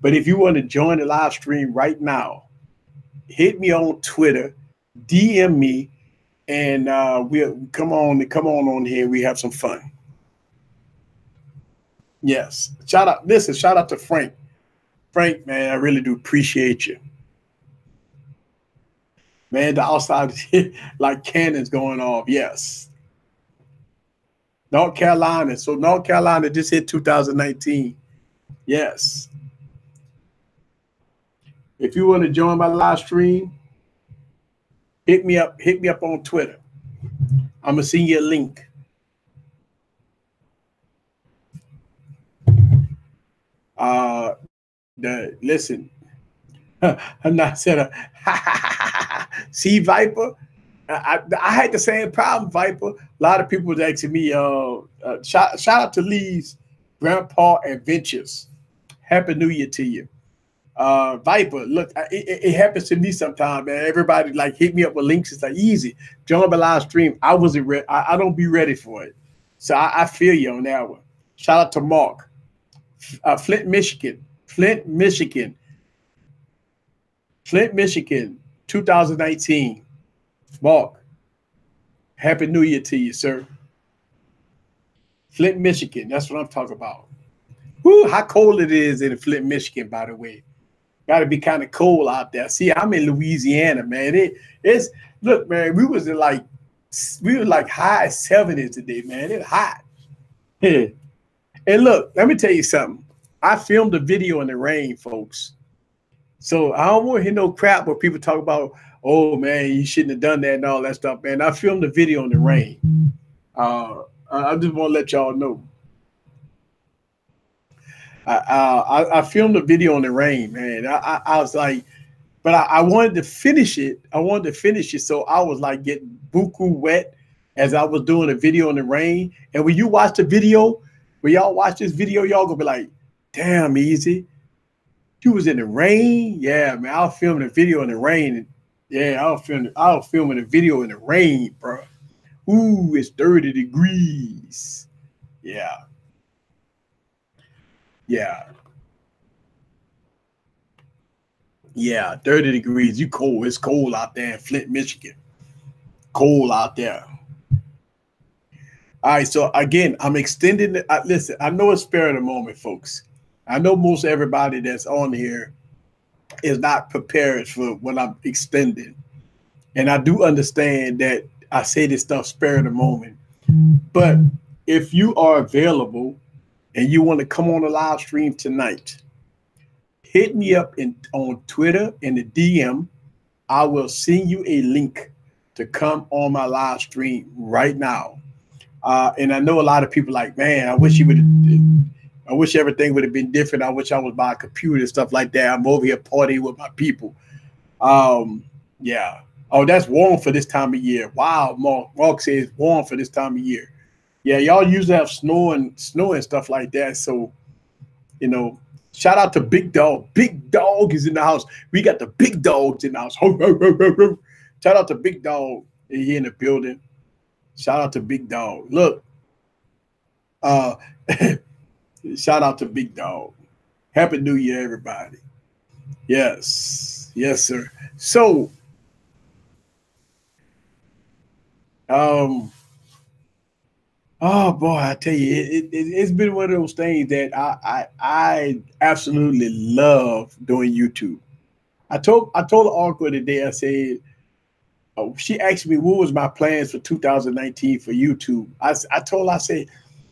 S1: But if you want to join the live stream right now, hit me on Twitter, DM me, and we'll come on here. We have some fun. Yes. Shout out. Listen, shout out to Frank. Frank, man, I really do appreciate you. Man, the outside like cannons going off. Yes. North Carolina. So North Carolina just hit 2019. Yes. If you want to join my live stream, hit me up on Twitter. I'm gonna send you a link. Listen, I'm not saying see Viper. I had the same problem, Viper. A lot of people was asking me, shout out to Lee's Grandpa Adventures. Happy New Year to you. Viper, look, it happens to me sometimes, man. Everybody like hit me up with links. It's like easy. Join my live stream. I wasn't ready. I don't be ready for it. So I feel you on that one. Shout out to Mark. Flint, Michigan. Flint, Michigan, 2019. Mark, Happy New Year to you, sir. Flint, Michigan. That's what I'm talking about. Woo, how cold it is in Flint, Michigan, by the way. Got to be kind of cold out there. See, I'm in Louisiana, man. It's look, man, we were like high 70s today, man. It's hot. Yeah. And look, let me tell you something. I filmed a video in the rain, folks. So I don't want to hear no crap where people talk about, oh man, you shouldn't have done that and all that stuff, man. I filmed a video in the rain. I just want to let y'all know. I filmed a video in the rain, man. I was like, but I wanted to finish it. So I was like getting buku wet as I was doing a video in the rain. And when you watch the video, when y'all watch this video, y'all gonna be like, damn, Easy, you was in the rain? Yeah, man, I was filming a video in the rain. Yeah, I was filming a video in the rain, bro. Ooh, it's 30 degrees. Yeah. Yeah. Yeah, 30 degrees. You cold. It's cold out there in Flint, Michigan. Cold out there. All right, so again, I'm extending it. Listen, I know it's spare of the moment, folks. I know most everybody that's on here is not prepared for what I'm extending. And I do understand that I say this stuff spare of the moment. But if you are available and you want to come on a live stream tonight, hit me up on Twitter in the DM. I will send you a link to come on my live stream right now. And I know a lot of people like, man, I wish everything would have been different. I wish I was by a computer and stuff like that. I'm over here partying with my people. Yeah. Oh, that's warm for this time of year. Wow, Mark says warm for this time of year. Yeah, y'all usually have snow and stuff like that. So, you know, shout out to Big Dog. Big Dog is in the house. We got the big dogs in the house. Shout out to Big Dog here in the building. Shout out to Big Dog. Look, shout out to Big Dog. Happy New Year, everybody. Yes, sir. So, oh boy, I tell you, it's been one of those things that I absolutely love doing YouTube. I told the uncle today, I said, she asked me what was my plans for 2019 for YouTube. I told her, I said,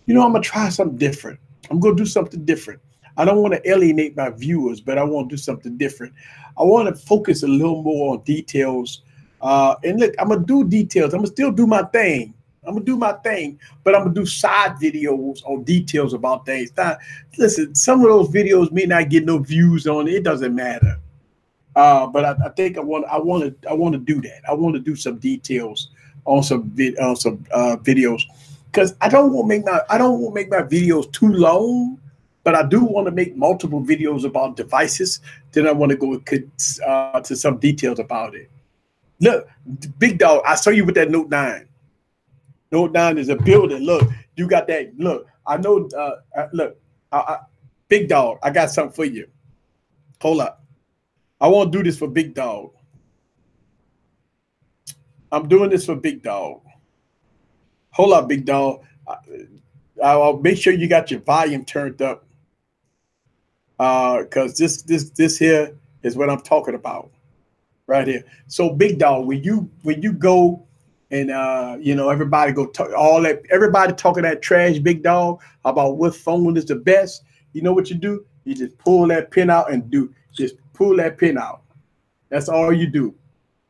S1: you know, I'm gonna try something different. I'm gonna do something different. I don't want to alienate my viewers, but I want to do something different. I want to focus a little more on details. And look, I'm gonna do details. I'm gonna still do my thing. I'm gonna do my thing, but I'm gonna do side videos on details about things. Now, listen, some of those videos may not get no views on it. It doesn't matter. But I think I want to do that. I want to do some details on some videos because I don't want to make my videos too long, but I do want to make multiple videos about devices. Then I want to go to some details about it. Look, Big Dog, I saw you with that Note 9. Note 9 is a building. Look, you got that. Look, I know. Look, Big Dog, I got something for you. Hold up. I won't do this for Big Dog. I'm doing this for Big Dog. Hold up, Big Dog. I'll make sure you got your volume turned up. Because this here is what I'm talking about. Right here. So Big Dog, when you go and everybody go talk everybody talking that trash, Big Dog, about what phone is the best, you know what you do? You just pull that pin out and just pull that pin out. That's all you do.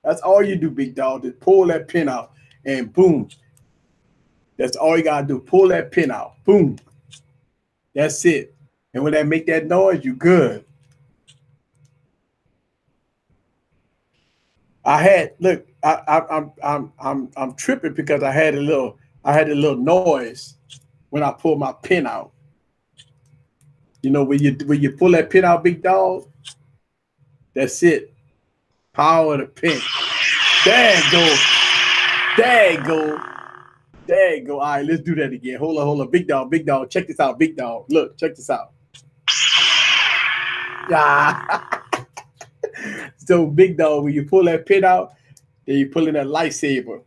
S1: That's all you do, Big Dog. Just pull that pin out and boom. That's all you gotta do. Pull that pin out. Boom. That's it. And when they make that noise, you good. I'm tripping because I had a little noise when I pulled my pin out. You know, when you pull that pin out, Big Dog, that's it. Power of the pin. There you go. There you go. There you go. All right, let's do that again. Hold on. Big Dog. Check this out, Big Dog. Look, check this out. Yeah. So Big Dog, when you pull that pin out, then you pull in that lightsaber.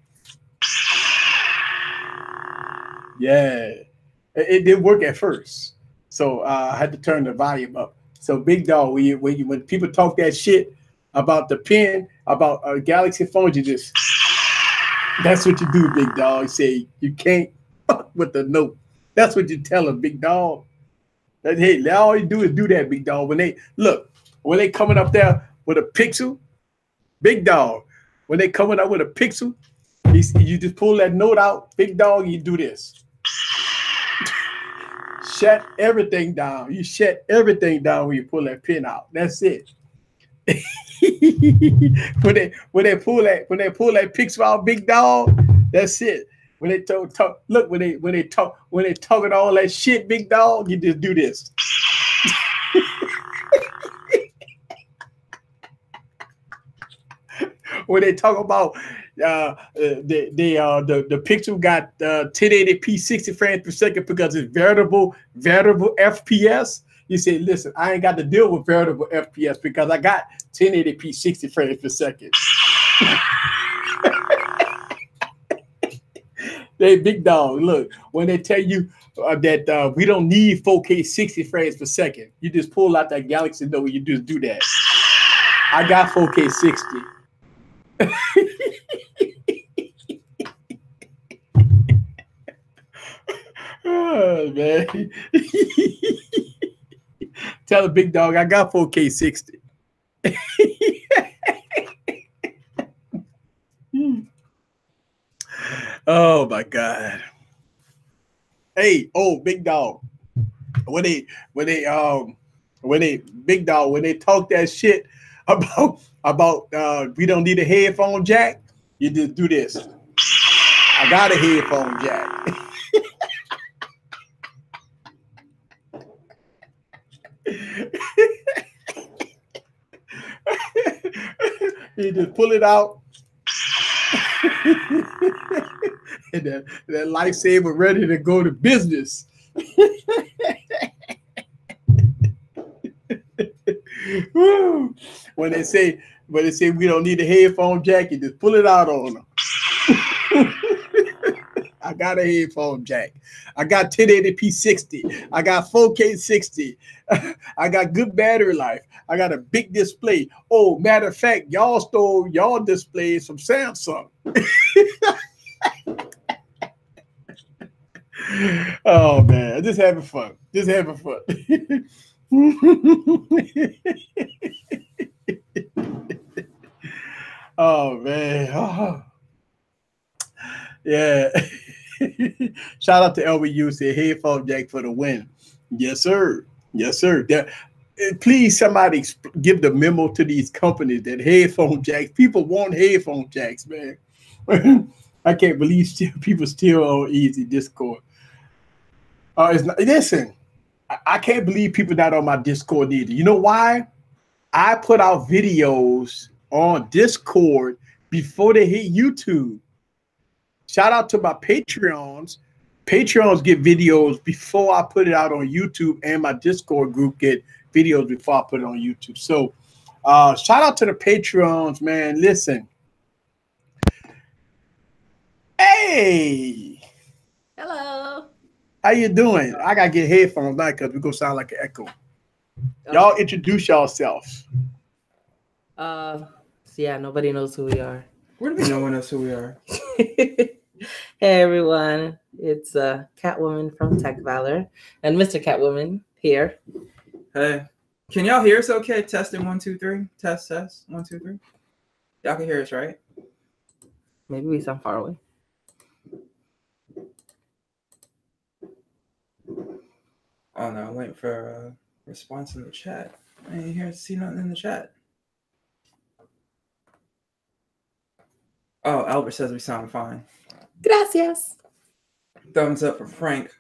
S1: Yeah. It didn't work at first. So I had to turn the volume up. So Big Dog, when people talk that shit about the pin, about Galaxy phones, that's what you do, Big Dog. You say you can't fuck with the Note. That's what you tell them, Big Dog. Hey, all you do is do that, Big Dog. When they coming up there with a Pixel, Big Dog, when they coming up with a Pixel, you just pull that Note out, Big Dog, you do this. Shut everything down. You shut everything down when you pull that pin out. That's it. when they pull that Pixel out, Big Dog, that's it. When they talk, look, when they talking all that shit, Big Dog, you just do this. When they talk about the Pixel got 1080p 60 frames per second because it's variable FPS. You say, listen, I ain't got to deal with variable FPS because I got 1080p 60 frames per second. They Big Dog, look, when they tell you that we don't need 4K 60 frames per second, you just pull out that Galaxy Note, you just do that. I got 4K 60. Oh, man. Tell the Big Dog I got 4K 60. Oh my God. Hey, Big Dog. When they Big Dog, when they talk that shit about we don't need a headphone jack, you just do this. I got a headphone jack. You just pull it out. And that lightsaber ready to go to business. When they say we don't need a headphone jack, you just pull it out on them. I got a headphone jack. I got 1080p 60. I got 4K 60. I got good battery life. I got a big display. Oh, matter of fact, y'all stole y'all displays from Samsung. Oh man, just having fun. Oh man. Oh. Yeah. Shout out to LBU, said headphone jack for the win. Yes, sir. Yes, sir. Please, somebody give the memo to these companies that headphone jacks. People want headphone jacks, man. I can't believe people still on Easy Discord. Listen, I can't believe people not on my Discord either. You know why? I put out videos on Discord before they hit YouTube. Shout out to my Patreons. Patreons get videos before I put it out on YouTube, and my Discord group get videos before I put it on YouTube. So shout out to the Patreons, man. Listen. Hey.
S2: Hello.
S1: How you doing? I got to get headphones now because we're going to sound like an echo. Okay. Y'all introduce yourselves.
S2: So yeah, nobody knows who we are.
S3: Where do we know one knows who we are?
S2: Hey everyone, it's Catwoman from Tech Valor and Mr. Catwoman here.
S3: Hey, can y'all hear us okay? Testing 1 2 3. Test 1 2 3. Y'all can hear us, right?
S2: Maybe we sound far away.
S3: Oh no, I'm waiting for a response in the chat. I ain't see nothing in the chat. Oh, Albert says we sound fine.
S2: Gracias.
S3: Thumbs up from Frank.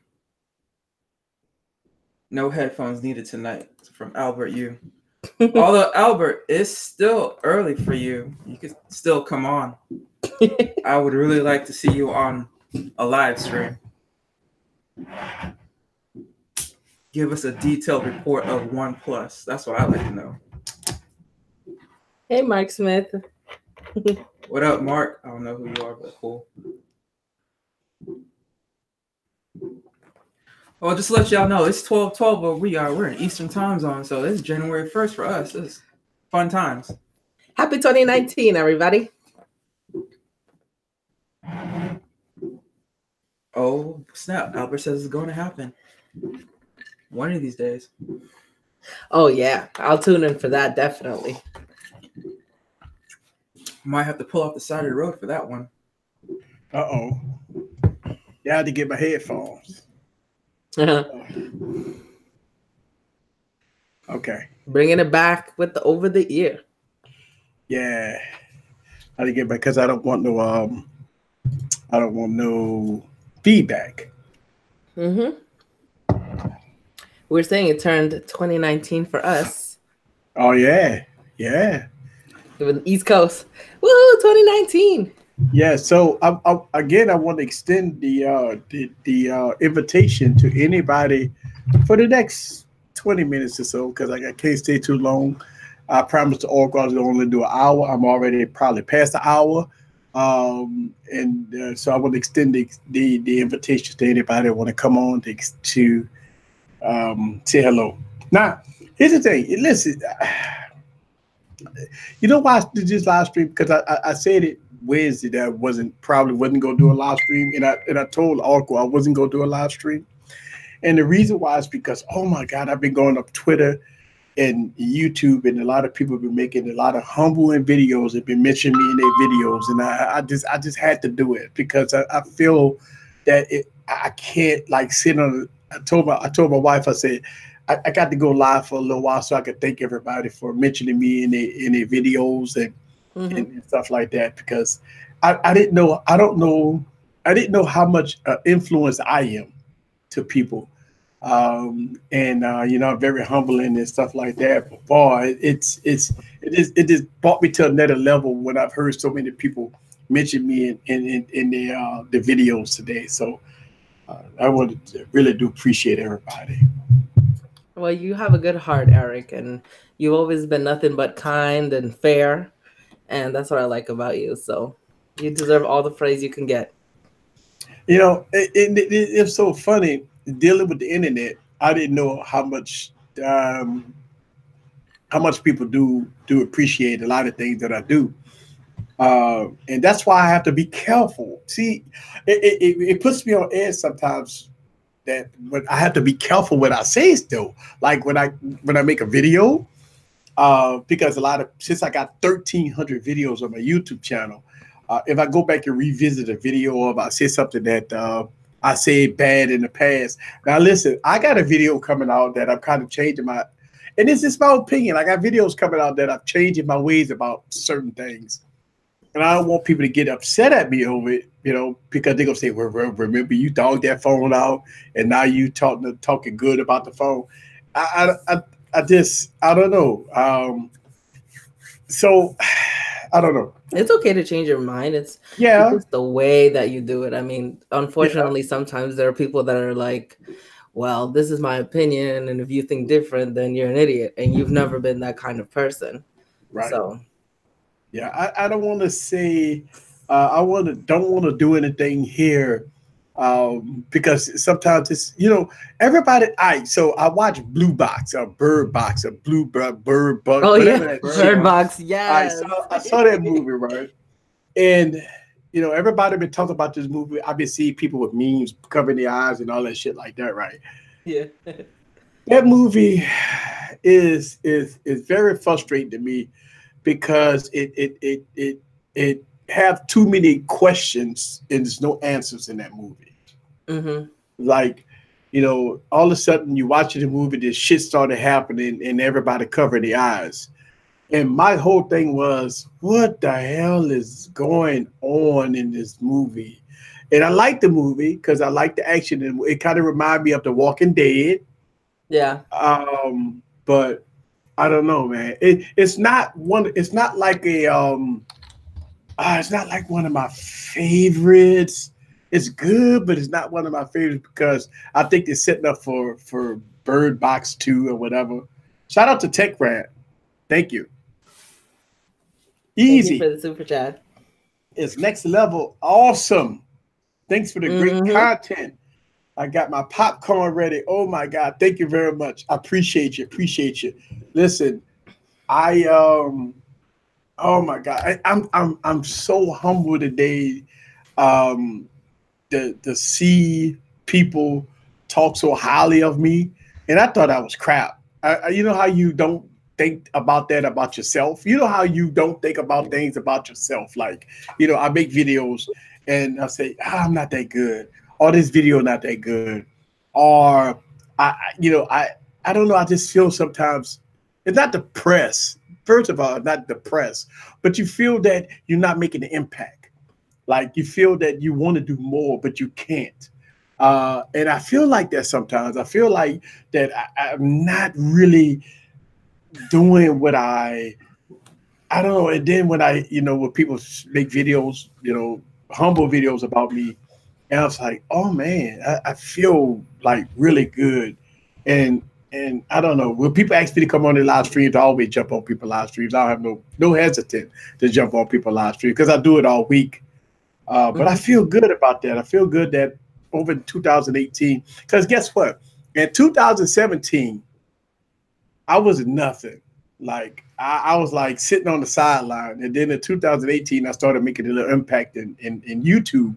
S3: No headphones needed tonight from Albert U. Although Albert, it's still early for you. You could still come on. I would really like to see you on a live stream. Give us a detailed report of OnePlus. That's what I like to know.
S2: Hey, Mark Smith.
S3: What up, Mark? I don't know who you are, but cool. Well, just to let y'all know, it's 12:12 where we are. We're in Eastern time zone, so it's January 1st for us. It's fun times.
S2: Happy 2019, everybody.
S3: Oh, snap. Albert says it's going to happen. One of these days.
S2: Oh, yeah. I'll tune in for that, definitely.
S3: Might have to pull off the side of the road for that one.
S1: Uh-oh. You had to get my headphones. Okay.
S2: Bringing it back with the over the ear.
S1: Yeah. I had to get back because I don't want no feedback.
S2: Mm-hmm. We're saying it turned 2019 for us.
S1: Oh yeah. Yeah.
S2: With the East Coast. Woo, 2019.
S1: Yeah, so I want to extend the invitation to anybody for the next 20 minutes or so because I can't stay too long. I promised the Oracle I was going to only do an hour. I'm already probably past the hour, so I want to extend the invitation to anybody that want to come on to say hello. Now, here's the thing. Listen, you know why I did this live stream? Because I said it Wednesday that I probably wasn't going to do a live stream, and I told Oracle I wasn't going to do a live stream. And the reason why is because, oh my God, I've been going up Twitter and YouTube, and a lot of people have been making a lot of humbling videos. They've been mentioning me in their videos, and I just had to do it because I feel that I can't like sit on. I told my wife, I said, I got to go live for a little while so I could thank everybody for mentioning me in their videos and stuff like that because I didn't know how much influence I am to people, I'm very humbling and stuff like that. But boy, it just brought me to another level when I've heard so many people mention me in the videos today. So I wanted to really do appreciate everybody.
S2: Well, you have a good heart, Eric, and you've always been nothing but kind and fair, and that's what I like about you. So you deserve all the praise you can get. You know,
S1: it's so funny dealing with the internet. I didn't know how much people do appreciate a lot of things that I do. And that's why I have to be careful. See, it puts me on edge sometimes but I have to be careful what I say still. Like when I make a video, because since I got 1,300 videos on my YouTube channel, if I go back and revisit a video or if I say something that I say bad in the past. Now listen, I got a video coming out that I'm kind of changing and this is my opinion. I got videos coming out that I'm changing my ways about certain things. And I don't want people to get upset at me over it, because they're gonna say, "Well, remember you dogged that phone out, and now you talking good about the phone." I don't know. So I don't know.
S2: It's okay to change your mind. It's just the way that you do it. I mean, unfortunately, sometimes there are people that are like, "Well, this is my opinion, and if you think different, then you're an idiot, and you've never been that kind of person."
S1: Right.
S2: So.
S1: Yeah, I don't want to say don't want to do anything here because sometimes it's everybody. So I watch Blue Box or Bird Box or Bird Box.
S2: Oh yeah, Bird Box. Yeah,
S1: I saw that movie, right? And everybody been talking about this movie. I've been seeing people with memes covering their eyes and all that shit like that, right?
S2: Yeah.
S1: That movie is very frustrating to me. Because it have too many questions and there's no answers in that movie.
S2: Mm-hmm.
S1: Like, all of a sudden you watching the movie, this shit started happening and everybody covered their eyes. And my whole thing was, what the hell is going on in this movie? And I like the movie because I like the action. And it kind of reminded me of The Walking Dead.
S2: Yeah.
S1: But I don't know, man. It's not like it's not like one of my favorites. It's good, but it's not one of my favorites because I think they're setting up for Bird Box 2 or whatever. Shout out to Tech Rat. Thank you. Easy.
S2: Thank you for the super chat.
S1: It's next level. Awesome. Thanks for the great content. I got my popcorn ready. Oh my God. Thank you very much. I appreciate you. Listen, oh my God. I'm so humbled today to see people talk so highly of me. And I thought I was crap. You know how you don't think about that about yourself? You know how you don't think about things about yourself? Like, I make videos and I say, I'm not that good. Or this video not that good, or I don't know. I just feel sometimes it's not depressed. First of all, not depressed, but you feel that you're not making an impact. Like you feel that you want to do more, but you can't. And I feel like that sometimes. I feel like that I'm not really doing what I don't know. And then when when people make videos, humble videos about me. And I was like, oh man, I feel like really good. And I don't know. When people ask me to come on their live streams, I always jump on people's live streams. I don't have no hesitant to jump on people's live streams because I do it all week. But I feel good about that. I feel good that over 2018, because guess what? In 2017, I was nothing. Like I was like sitting on the sideline. And then in 2018, I started making a little impact in YouTube.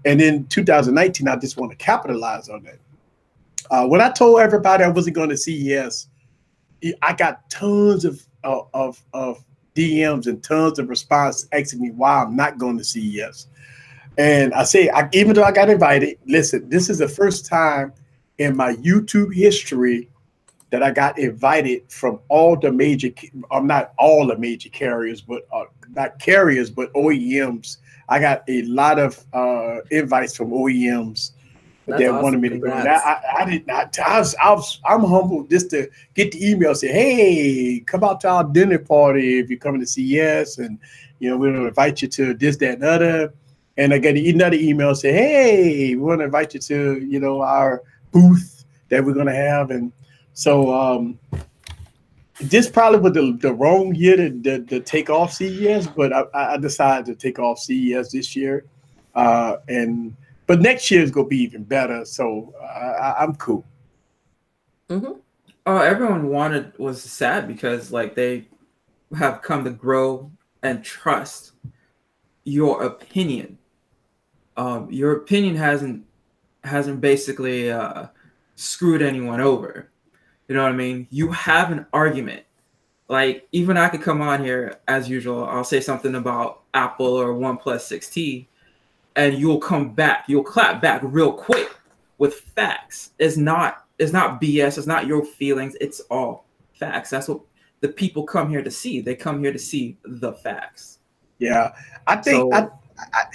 S1: And in 2019, I just want to capitalize on that. When I told everybody I wasn't going to CES, I got tons of DMs and tons of response asking me why I'm not going to CES. And I say, even though I got invited, listen, this is the first time in my YouTube history that I got invited from all the major, not all the major carriers, but not carriers, but OEMs. I got a lot of invites from OEMs that awesome. Wanted me to go. I did not. I'm humbled just to get the email say, "Hey, come out to our dinner party if you're coming to CES, and we're gonna invite you to this, that, and other." And I get another email say, "Hey, we want to invite you to our booth that we're gonna have." And so this probably was the wrong year to take off CES, but I decided to take off CES this year, but next year is gonna be even better. So I'm cool.
S2: Mm-hmm.
S3: Oh, everyone was sad because they have come to grow and trust your opinion. Your opinion hasn't basically screwed anyone over. You know what I mean? You have an argument. Like, even I could come on here as usual. I'll say something about Apple or OnePlus 6T, and you'll come back. You'll clap back real quick with facts. It's not BS. It's not your feelings. It's all facts. That's what the people come here to see. They come here to see the facts.
S1: Yeah, I think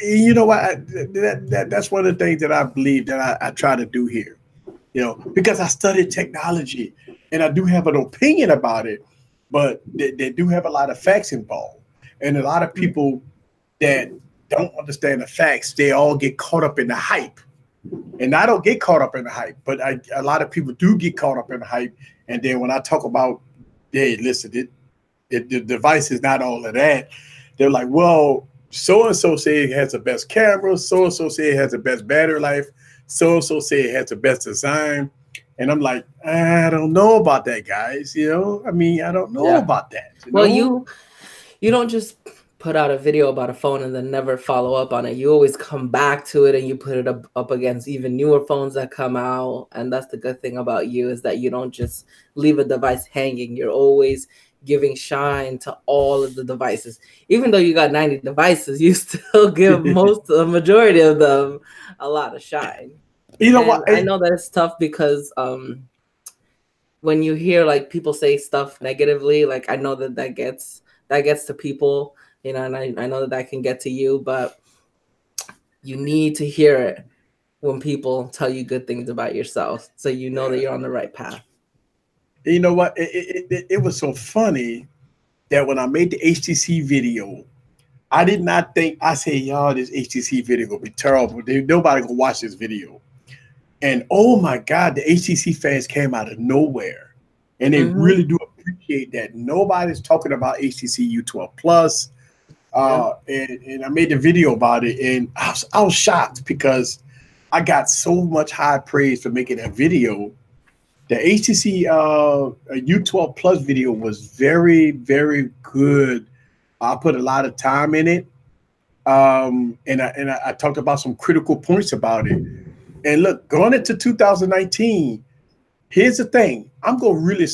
S1: you know what? That's one of the things that I believe that I try to do here. You know, because I studied technology and I do have an opinion about it, but they do have a lot of facts involved, and a lot of people that don't understand the facts, they all get caught up in the hype. And I don't get caught up in the hype, but a lot of people do get caught up in the hype. And then when I talk about, hey, listen, the device is not all of that. They're like, well, so-and-so say it has the best camera. So-and-so say it has the best battery life. So-and-so say it has the best design. And I'm like, I don't know about that, guys. You know, I mean, I don't know about that.
S2: Well, you don't just put out a video about a phone and then never follow up on it. You always come back to it and you put it up against even newer phones that come out. And that's the good thing about you, is that you don't just leave a device hanging. You're always giving shine to all of the devices. Even though you got 90 devices, you still give the majority of them a lot of shine.
S1: You know what?
S2: I know that it's tough because when you hear like people say stuff negatively, like I know that gets to people, you know, and I know that can get to you, but you need to hear it when people tell you good things about yourself, so you know that you're on the right path.
S1: You know what? It was so funny that when I made the HTC video, I did not think, I said, y'all, this HTC video gonna be terrible. Nobody gonna watch this video. And oh my God, the HTC fans came out of nowhere. And they really do appreciate that. Nobody's talking about HTC U12 Plus. And I made the video about it, and I was shocked because I got so much high praise for making that video. The HTC U12 Plus video was very, very good. I put a lot of time in it, and I talked about some critical points about it. And look, going into 2019, here's the thing: I'm gonna really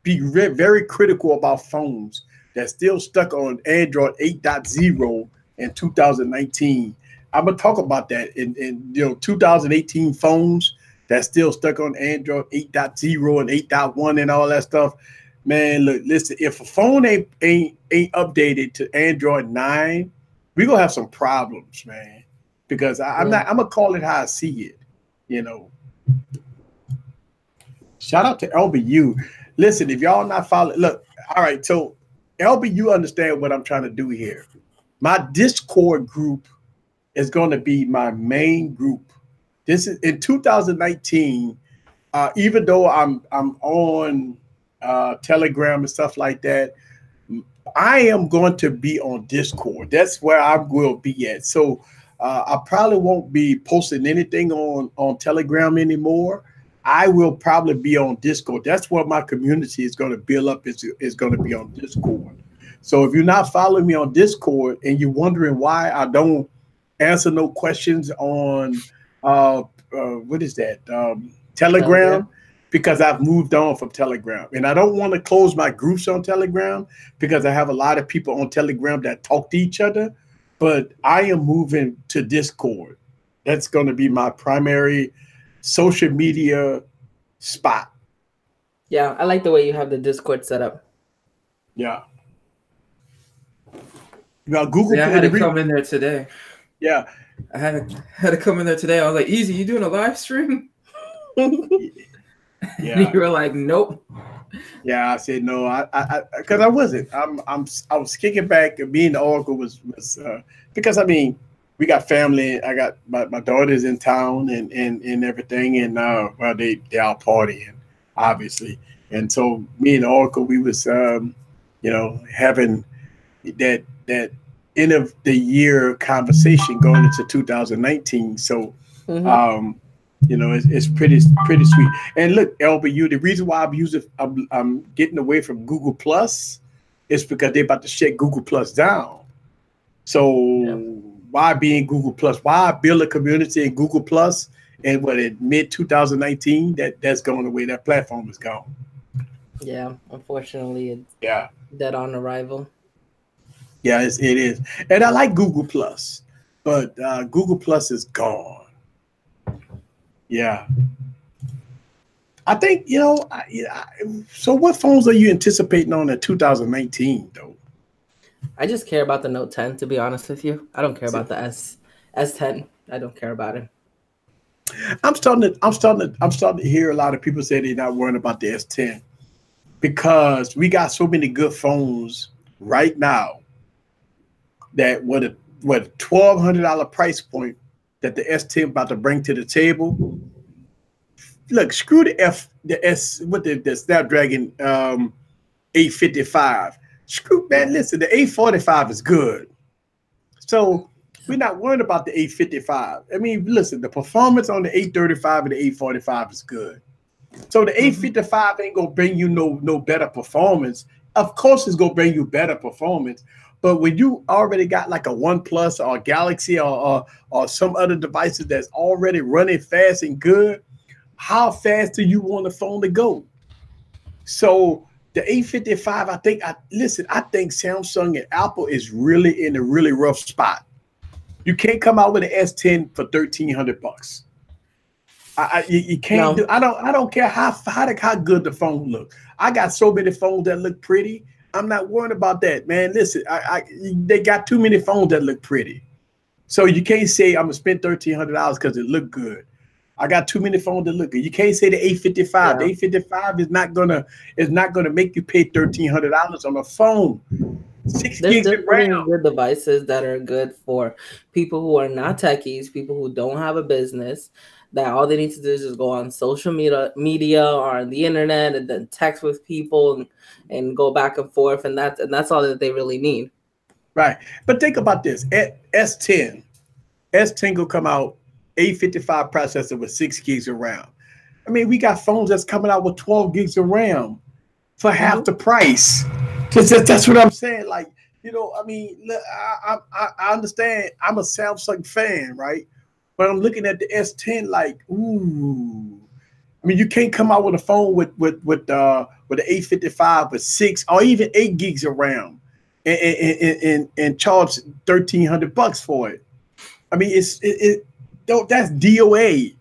S1: be very critical about phones that's still stuck on Android 8.0 in 2019. I'm gonna talk about that in 2018 phones that's still stuck on Android 8.0 and 8.1 and all that stuff. Man, look, listen, if a phone ain't updated to Android 9, we're gonna have some problems, man. Because I'm gonna call it how I see it, you know. Shout out to LBU. Listen, if y'all not following, look, all right, so LBU understand what I'm trying to do here. My Discord group is going to be my main group. This is in 2019. Even though I'm on Telegram and stuff like that, I am going to be on Discord. That's where I will be at. So I probably won't be posting anything on Telegram anymore. I will probably be on Discord. That's where my community is going to build up. Is going to be on Discord. So if you're not following me on Discord and you're wondering why I don't answer no questions on what is that, Telegram, because I've moved on from Telegram, and I don't want to close my groups on Telegram because I have a lot of people on Telegram that talk to each other. But I am moving to Discord. That's going to be my primary social media spot.
S2: Yeah, I like the way you have the Discord set up.
S1: Yeah. You got Google.
S3: Yeah, I had to come in there today.
S1: Yeah,
S3: I had to come in there today. I was like, "Easy, you doing a live stream?"
S1: Yeah.
S3: You were like, "Nope."
S1: Yeah, I said no. I because I wasn't. I was kicking back, and being the Oracle was because I mean, we got family. I got my daughter's in town and everything, and well, they all partying, obviously, and so me and the Oracle, we was having that end of the year conversation going into 2019. So it's pretty sweet. And look, LBU, the reason why I'm getting away from Google Plus is because they're about to shut Google Plus down. So why be in Google Plus? Why build a community in Google Plus and what in mid 2019, that's going away. That platform is gone.
S2: Yeah, unfortunately, it's
S1: Yeah,
S2: dead on arrival.
S1: yeah, it is. And I like Google Plus, but Google Plus is gone. Yeah, I think so what phones are you anticipating on in 2019 though?
S2: I just care about the Note 10, to be honest with you. I don't care about the S10. I don't care about it.
S1: I'm starting to hear a lot of people say they're not worrying about the S10 because we got so many good phones right now that what $1,200 price point that the S10 about to bring to the table. Look, screw the Snapdragon 855. Screw man, listen, the 845 is good. So we're not worried about the 855. I mean, listen, the performance on the 835 and the 845 is good. So the 855 ain't gonna bring you no better performance. Of course, it's gonna bring you better performance. But when you already got like a OnePlus or a Galaxy or some other devices that's already running fast and good, how fast do you want the phone to go? So the 855, I think Samsung and Apple is really in a really rough spot. You can't come out with an S10 for $1,300. You can't
S2: No.
S1: do. I don't care how good the phone look. I got so many phones that look pretty. I'm not worried about that, man. Listen, they got too many phones that look pretty. So you can't say I'm gonna spend $1,300 because it look good. I got too many phones that look good. You can't say the 855.
S2: Yeah.
S1: The 855 is not gonna make you pay $1,300 on a phone. 6
S2: There's
S1: gigs of
S2: definitely
S1: RAM.
S2: good devices that are good for people who are not techies, people who don't have a business, that all they need to do is just go on social media or on the internet and then text with people and go back and forth, and that's all that they really need.
S1: Right. But think about this. S10. S10 will come out 855 processor with 6 gigs of RAM. I mean, we got phones that's coming out with 12 gigs of RAM for half the price. That's what I'm saying. Like, I mean, look, I understand. I'm a Samsung fan, right? But I'm looking at the S10 like, ooh. I mean, you can't come out with a phone with the 855 with 6 or even 8 gigs of RAM and charge $1,300 for it. I mean, that's DOA.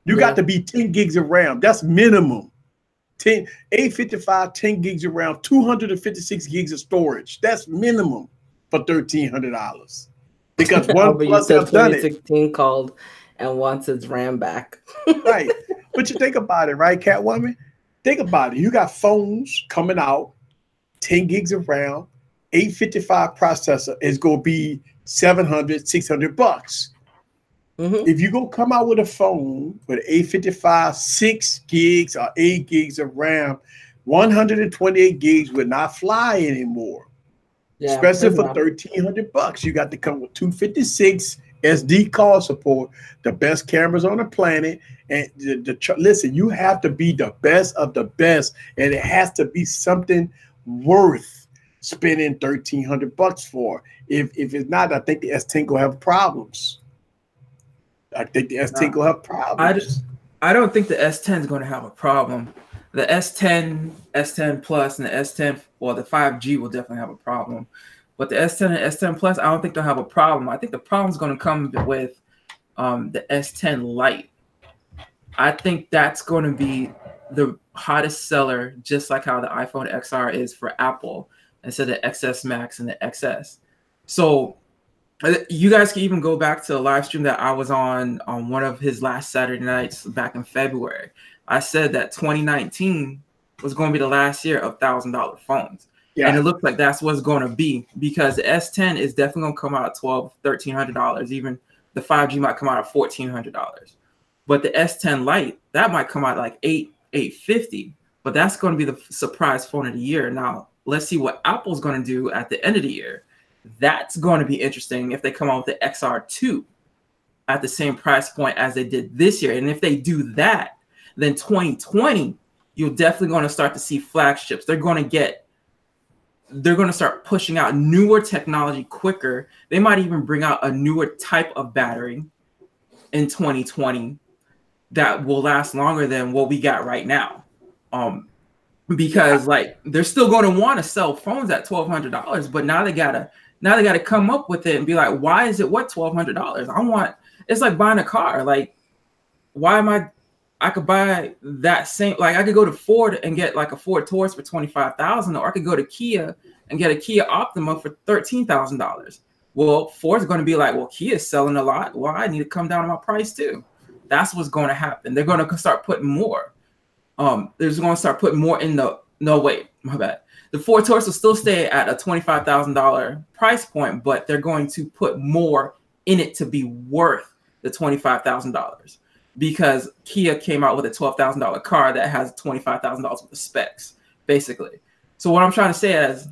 S1: You got to be 10 gigs of RAM. That's minimum. 855, 10 gigs of RAM, 256 gigs of storage. That's minimum for $1,300. Because OnePlus has done it.
S2: 2016 called and wants its RAM back.
S1: Right. But you think about it, right, Catwoman? Think about it. You got phones coming out, 10 gigs of RAM, 855 processor is going to be $700, $600. If you go come out with a phone with 855, 6 gigs or 8 gigs of RAM, 128 gigs would not fly anymore. Yeah, especially for $1,300. You got to come with 256 SD card support, the best cameras on the planet. And listen, you have to be the best of the best, and it has to be something worth spending $1,300 for. If it's not, I think the S10 will have problems. I think the S10 will have problems.
S3: I don't think the S10 is going to have a problem. The S10, S10 Plus, and the S10, well, the 5G will definitely have a problem. But the S10 and S10 Plus, I don't think they'll have a problem. I think the problem is going to come with the S10 Lite. I think that's going to be the hottest seller, just like how the iPhone XR is for Apple, instead of XS Max and the XS. So you guys can even go back to a live stream that I was on one of his last Saturday nights back in February. I said that 2019 was going to be the last year of $1,000 phones. Yeah. And it looks like that's what's going to be, because the S10 is definitely going to come out at $1,200, $1,300. Even the 5G might come out at $1,400. But the S10 Lite, that might come out like $850. But that's going to be the surprise phone of the year. Now, let's see what Apple's going to do at the end of the year. That's going to be interesting if they come out with the XR2 at the same price point as they did this year. And if they do that, then 2020, you're definitely going to start to see flagships. They're going to start pushing out newer technology quicker. They might even bring out a newer type of battery. in 2020 that will last longer than what we got right now. Because like they're still going to want to sell phones at $1,200, but now they gotta come up with it and be like, why is it what $1,200? It's like buying a car. Like, why am I could buy that same, like I could go to Ford and get like a Ford Taurus for $25,000, or I could go to Kia and get a Kia Optima for $13,000. Well, Ford's going to be like, well, Kia's selling a lot. Well, I need to come down on my price too. That's what's going to happen. They're going to start putting more. They're just going to start putting more in the, no, wait, my bad. The Ford Taurus will still stay at a $25,000 price point, but they're going to put more in it to be worth the $25,000, because Kia came out with a $12,000 car that has $25,000 worth of specs, basically. So what I'm trying to say is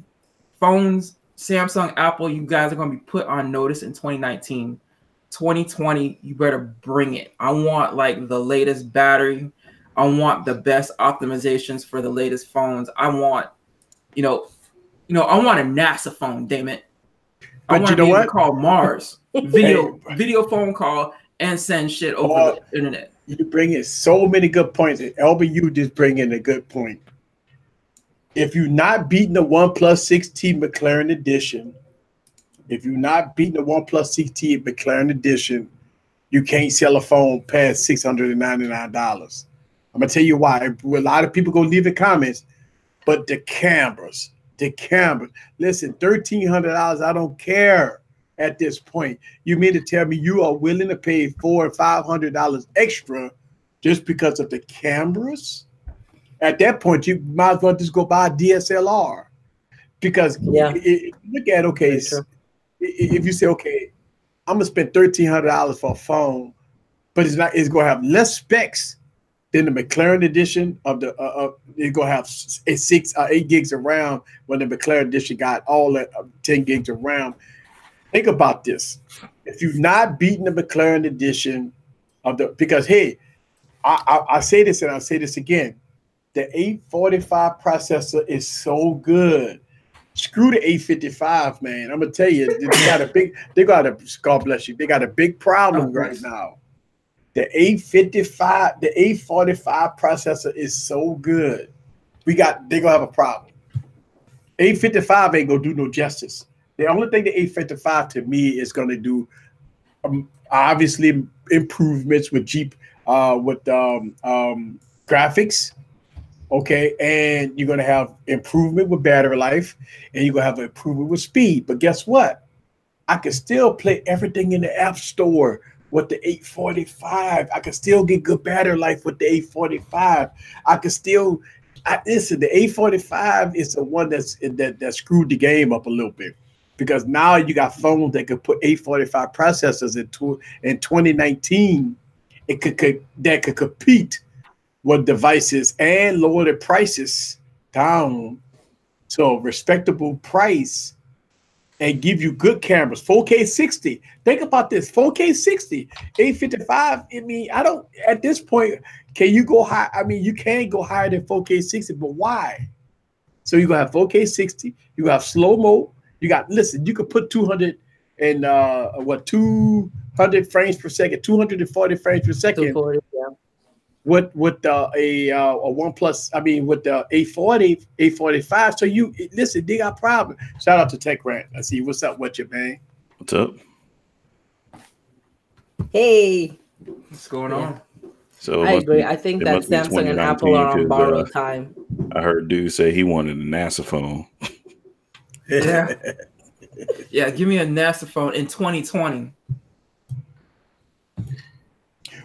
S3: phones, Samsung, Apple, you guys are going to be put on notice in 2019. 2020, you better bring it. I want like the latest battery. I want the best optimizations for the latest phones. I want, I want a NASA phone, damn it. I want to be able to call Mars, video phone call, and send shit over the internet.
S1: You bring in so many good points. And Elby, you just bring in a good point. If you're not beating the OnePlus 6T McLaren Edition, you can't sell a phone past $699. I'm gonna tell you why. A lot of people gonna leave the comments, but the cameras. Listen, $1,300. I don't care at this point. You mean to tell me you are willing to pay $400 or $500 extra just because of the cameras? At that point, you might as well just go buy a DSLR, because if you look at if you say, okay, I'm gonna spend $1,300 for a phone, but it's gonna have less specs than the McLaren edition of the it's gonna have 6 or 8 gigs of RAM, when the McLaren edition got all that 10 gigs of RAM. Think about this. If you've not beaten the McLaren edition of because hey, I say this and I'll say this again. The 845 processor is so good. Screw the 855, man. I'm gonna tell you, God bless you. They got a big problem right now. The 845, the 845 processor is so good. They're gonna have a problem. 855 ain't gonna do no justice. The only thing the 855 to me is gonna do, obviously improvements with graphics. Okay, and you're gonna have improvement with battery life, and you're gonna have an improvement with speed. But guess what? I can still play everything in the App Store with the 845. I can still get good battery life with the 845. I can still listen. The 845 is the one that screwed the game up a little bit, because now you got phones that could put 845 processors in 2019. That could compete with devices and lower the prices down to a respectable price and give you good cameras. 4K 60. Think about this. 4K 60, 855. I mean, at this point, can you go high? I mean, you can go higher than 4K 60, but why? So you're gonna have 4K 60, you have slow-mo, you could put 200 frames per second, 240 frames per second. 240, yeah. With a OnePlus, with the 840, 845. So they got problems. Shout out to Tech Rant. I see. What's up with you, man?
S4: What's up?
S2: Hey.
S3: What's going on?
S2: So I agree. I think that Samsung and Apple are on borrowed time.
S4: I heard dude say he wanted a NASA phone.
S3: Yeah. Yeah, give me a NASA phone in 2020.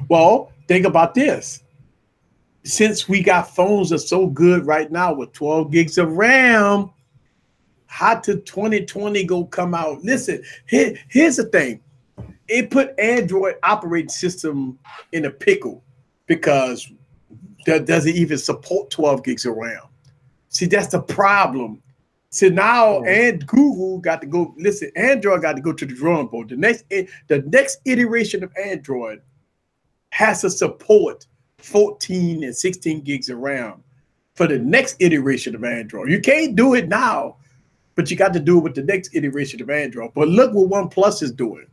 S1: Well, think about this. Since we got phones that are so good right now with 12 gigs of RAM, how did 2020 go come out? Listen, here's the thing. It put Android operating system in a pickle, because that doesn't even support 12 gigs of RAM. See, that's the problem. So now, and Google got to go, listen, Android got to go to the drawing board. The next iteration of Android has to support 14 and 16 gigs of RAM for the next iteration of Android. You can't do it now, but you got to do it with the next iteration of Android. But look what OnePlus is doing.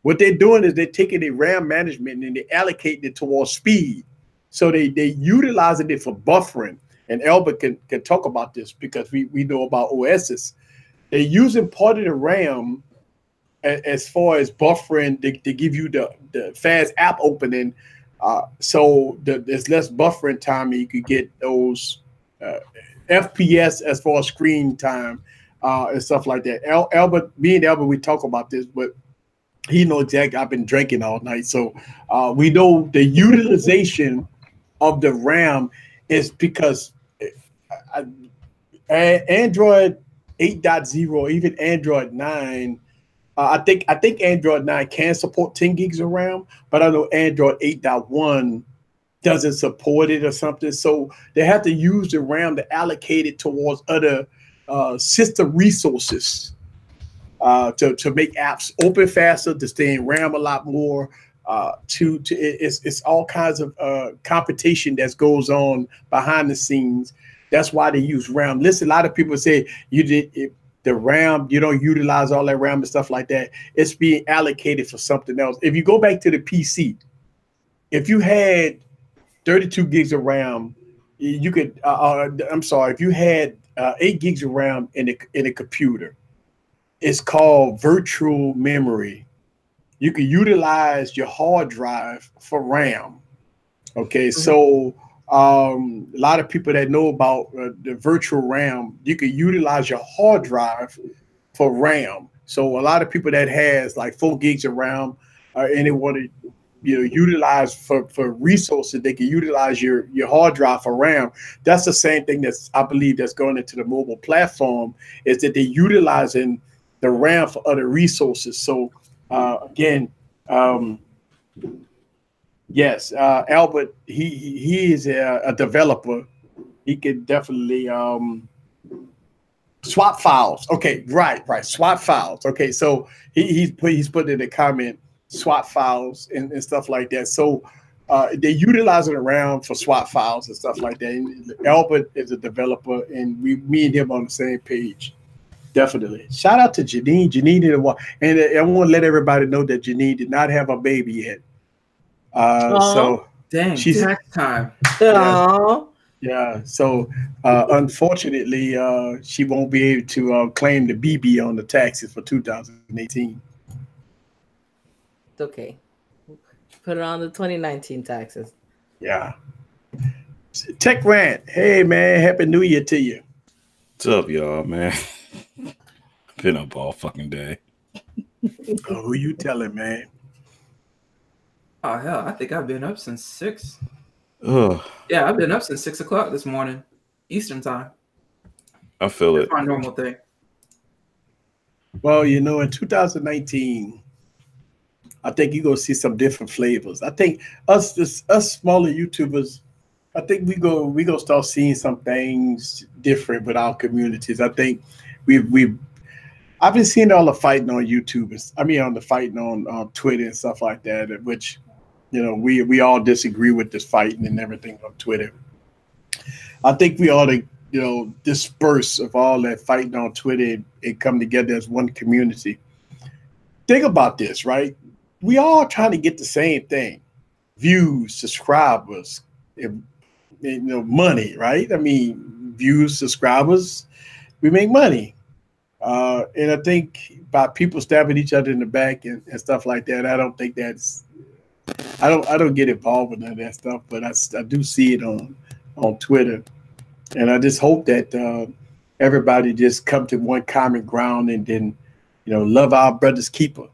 S1: What they're doing is they're taking the RAM management and they allocate it towards speed. So they utilizing it for buffering. And Albert can talk about this because we know about OSs. They're using part of the RAM as far as buffering to give you the fast app opening. So there's less buffering time and you could get those FPS as far as screen time and stuff like that. Me and Albert, we talk about this, but he knows exactly. I've been drinking all night. So we know the utilization of the RAM is because Android 8.0, even Android 9, I think Android 9 can support 10 gigs of RAM, but I know Android 8.1 doesn't support it or something. So they have to use the RAM to allocate it towards other system resources to make apps open faster, to stay in RAM a lot more. It's all kinds of computation that goes on behind the scenes. That's why they use RAM. Listen, a lot of people say the RAM, you don't utilize all that RAM and stuff like that. It's being allocated for something else. If you go back to the PC, if you had 32 gigs of RAM, you could. If you had 8 gigs of RAM in a computer, it's called virtual memory. You can utilize your hard drive for RAM. Okay, so a lot of people that know about the virtual RAM, you can utilize your hard drive for RAM. So a lot of people that has like 4 gigs of RAM and they want to utilize for resources, they can utilize your hard drive for RAM. That's the same thing I believe that's going into the mobile platform, is that they're utilizing the RAM for other resources. So again, yes, Albert, he is a developer. He can definitely swap files. Okay, right, swap files. Okay, so he's put in a comment, swap files and stuff like that. So they utilize it around for swap files and stuff like that. And Albert is a developer, and me and him on the same page. Definitely. Shout out to Janine. Janine did and I want to let everybody know that Janine did not have a baby yet. So
S3: dang,
S1: she's
S3: tax time.
S1: Yeah. So unfortunately, she won't be able to claim the BB on the taxes for 2018.
S2: It's okay. Put it on the 2019 taxes.
S1: Yeah. Tech Rant. Hey man, happy New Year to you.
S4: What's up, y'all, man? Been up all fucking day.
S1: Who you telling, man?
S3: Oh hell, I think I've been up since 6.
S4: Ugh.
S3: Yeah, I've been up since 6 o'clock this morning, Eastern time.
S4: I feel it.
S3: That's my normal thing.
S1: Well, in 2019, I think you're gonna see some different flavors. I think us smaller YouTubers, I think we gonna start seeing some things different with our communities. I think I've been seeing all the fighting on YouTube. On the fighting on Twitter and stuff like that, which we all disagree with this fighting and everything on Twitter. I think we ought to disperse of all that fighting on Twitter and come together as one community. Think about this, right? We all trying to get the same thing: views, subscribers, money, right? I mean, views, subscribers, we make money. And I think by people stabbing each other in the back and stuff like that, I don't think I don't get involved with none of that stuff, but I do see it on Twitter. And I just hope that everybody just come to one common ground and then, love our brother's keeper.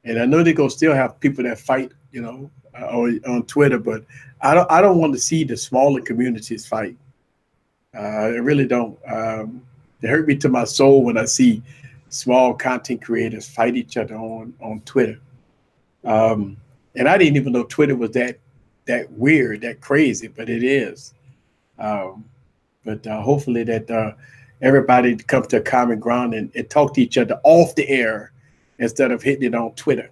S1: And I know they're gonna still have people that fight, on Twitter, but I don't want to see the smaller communities fight. I really don't. It hurt me to my soul when I see small content creators fight each other on Twitter. And I didn't even know Twitter was that weird, that crazy, but it is. But hopefully that everybody comes to a common ground and talk to each other off the air instead of hitting it on Twitter.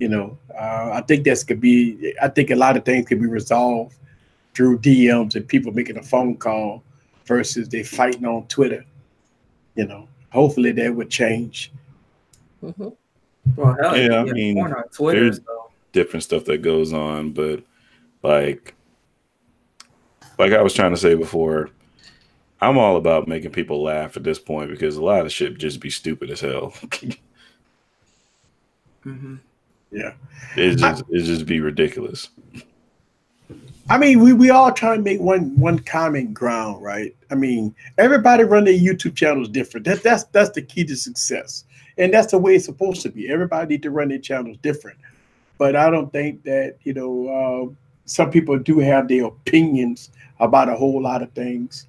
S1: I think I think a lot of things can be resolved through DMs and people making a phone call versus they fighting on Twitter. Hopefully that would change.
S2: Mm-hmm.
S3: Well, hell
S4: Yeah,
S3: yeah,
S4: I mean,
S3: porn on Twitter.
S4: there's
S3: So.
S4: different stuff that goes on, but like I was trying to say before, I'm all about making people laugh at this point because a lot of shit just be stupid as hell.
S3: Mm-hmm.
S1: Yeah.
S4: It just be ridiculous.
S1: I mean, we all try to make one common ground, right? I mean, everybody run their YouTube channels different. That's the key to success, and that's the way it's supposed to be. Everybody need to run their channels different, but I don't think that some people do have their opinions about a whole lot of things.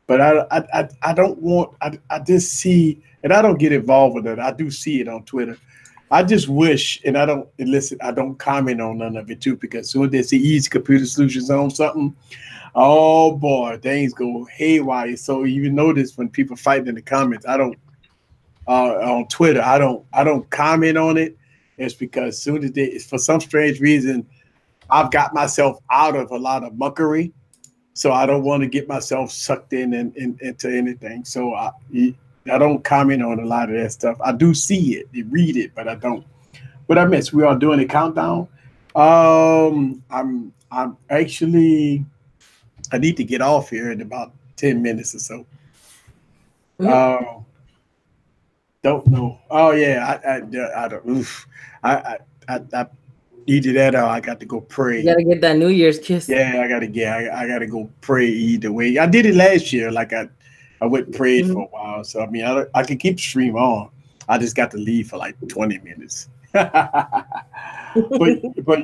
S1: But I don't want I just see, and I don't get involved with it. I do see it on Twitter. I just wish, and I don't listen. I don't comment on none of it too, because soon as they see Easy Computer Solutions on something, oh boy, things go haywire. So you notice when people fight in the comments, I don't on Twitter. I don't comment on it. It's because soon as they, for some strange reason, I've got myself out of a lot of muckery, so I don't want to get myself sucked into anything. So I don't comment on a lot of that stuff. I do see it, read it, but I don't. What I missed? We are doing a countdown. I'm actually, I need to get off here in about 10 minutes or so. Don't know. Oh yeah, I don't. Oof. I either that or I got to go pray.
S2: You gotta get that New Year's kiss.
S1: Yeah, I gotta go pray either way. I did it last year. Like I went and prayed for a while. So I mean, I can keep the stream on. I just got to leave for like 20 minutes. but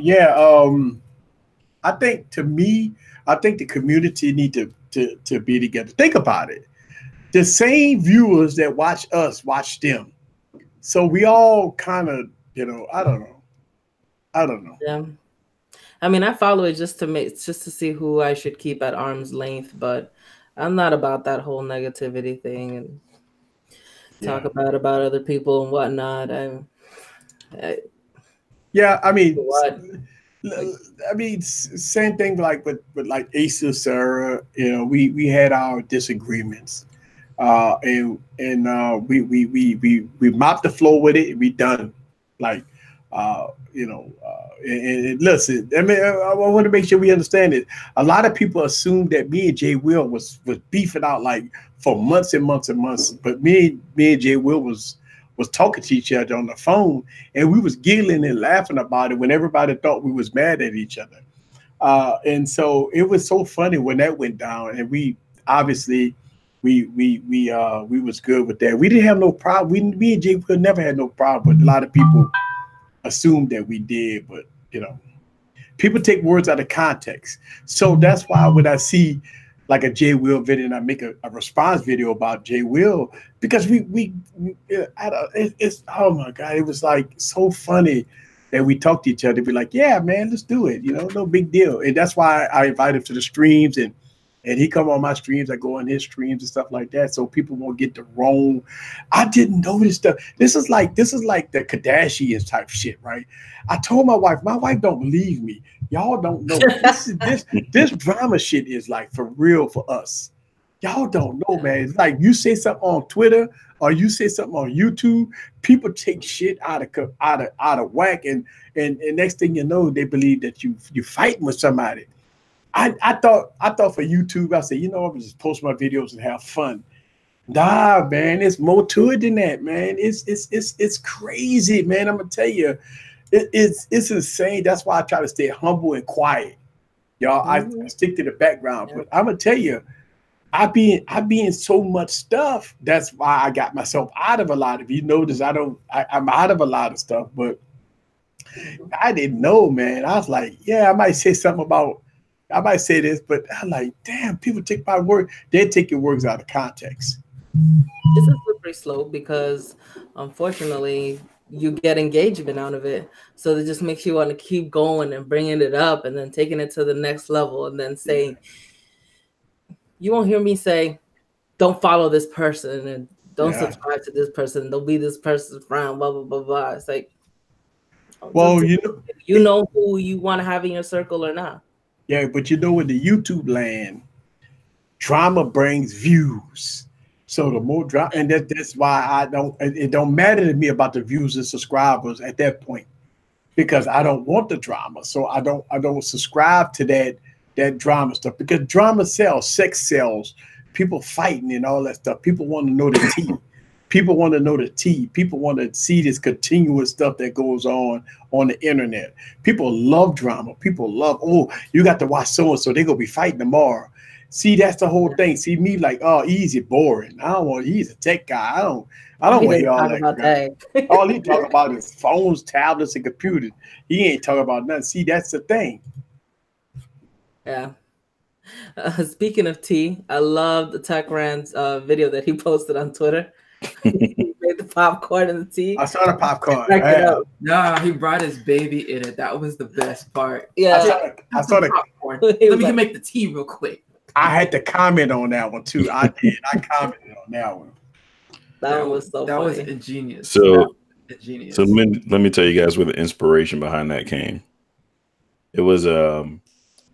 S1: yeah, I think the community need to be together. Think about it. The same viewers that watch us watch them. So we all kind of, I don't know.
S2: Yeah. I mean, I follow it just to see who I should keep at arm's length, but I'm not about that whole negativity thing and talk about other people and whatnot.
S1: Yeah, I mean,
S2: what?
S1: Same thing like with like Asa, Sarah. We had our disagreements, and we mopped the floor with it. We done, like, and listen. I mean, I want to make sure we understand it. A lot of people assume that me and Jay Will was beefing out like for months and months and months, but me and Jay Will was talking to each other on the phone, and we was giggling and laughing about it when everybody thought we was mad at each other. And so it was so funny when that went down, and we obviously we was good with that. We didn't have no problem. Me and Jay Will never had no problem, but a lot of people assumed that we did, but people take words out of context. So that's why when I see like a Jay Will video and I make a response video about Jay Will, because it's oh my God, it was like so funny that we talked to each other, be like, yeah, man, let's do it. No big deal. And that's why I invite him to the streams, and he come on my streams. I go on his streams and stuff like that, so people won't get the wrong. I didn't know this stuff. This is like the Kardashians type shit, right? I told my wife don't believe me. Y'all don't know. This drama shit is like for real for us. Y'all don't know, man. It's like you say something on Twitter or you say something on YouTube, people take shit out of whack, and next thing you know, they believe that you fighting with somebody. I thought for YouTube, I said, I'm gonna just post my videos and have fun. Nah, man, it's more to it than that, man. It's crazy, man. I'm gonna tell you, it's insane. That's why I try to stay humble and quiet, y'all. I stick to the background, but I'm gonna tell you, I be in so much stuff. That's why I got myself out of a lot of. You notice I'm out of a lot of stuff, but I didn't know, man. I was like, yeah, I might say something about. I might say this, but I'm like, damn, people take my word. They take your words out of context.
S2: It's a slippery slope because, unfortunately, you get engagement out of it. So it just makes you want to keep going and bringing it up and then taking it to the next level and then saying, you won't hear me say, don't follow this person and don't subscribe to this person. Don't be this person's friend, blah, blah, blah, blah. It's like,
S1: well,
S2: you know who you want to have in your circle or not.
S1: Yeah, but in the YouTube land, drama brings views. So the more drama, and that's why it don't matter to me about the views and subscribers at that point, because I don't want the drama. So I don't subscribe to that drama stuff, because drama sells, sex sells, people fighting and all that stuff. People want to know the tea. People want to know the tea. People want to see this continuous stuff that goes on the internet. People love drama. People love, oh, you got to watch so-and-so. They're going to be fighting tomorrow. See, that's the whole thing. See me like, oh, easy, boring. I don't want, he's a tech guy. I don't want to hear all that. All he talking about is phones, tablets, and computers. He ain't talking about nothing. See, that's the thing.
S2: Yeah. Speaking of tea, I love the Tech Rants video that he posted on Twitter. He made the popcorn and the tea.
S1: I saw the popcorn.
S3: No, he brought his baby in it. That was the best part.
S2: Yeah,
S1: I saw the
S3: popcorn. Let me make the tea real quick.
S1: I had to comment on that one too. I did. I commented on that one.
S2: That one was so funny.
S3: That was ingenious.
S4: So,
S3: ingenious.
S4: So let me tell you guys where the inspiration behind that came. It was I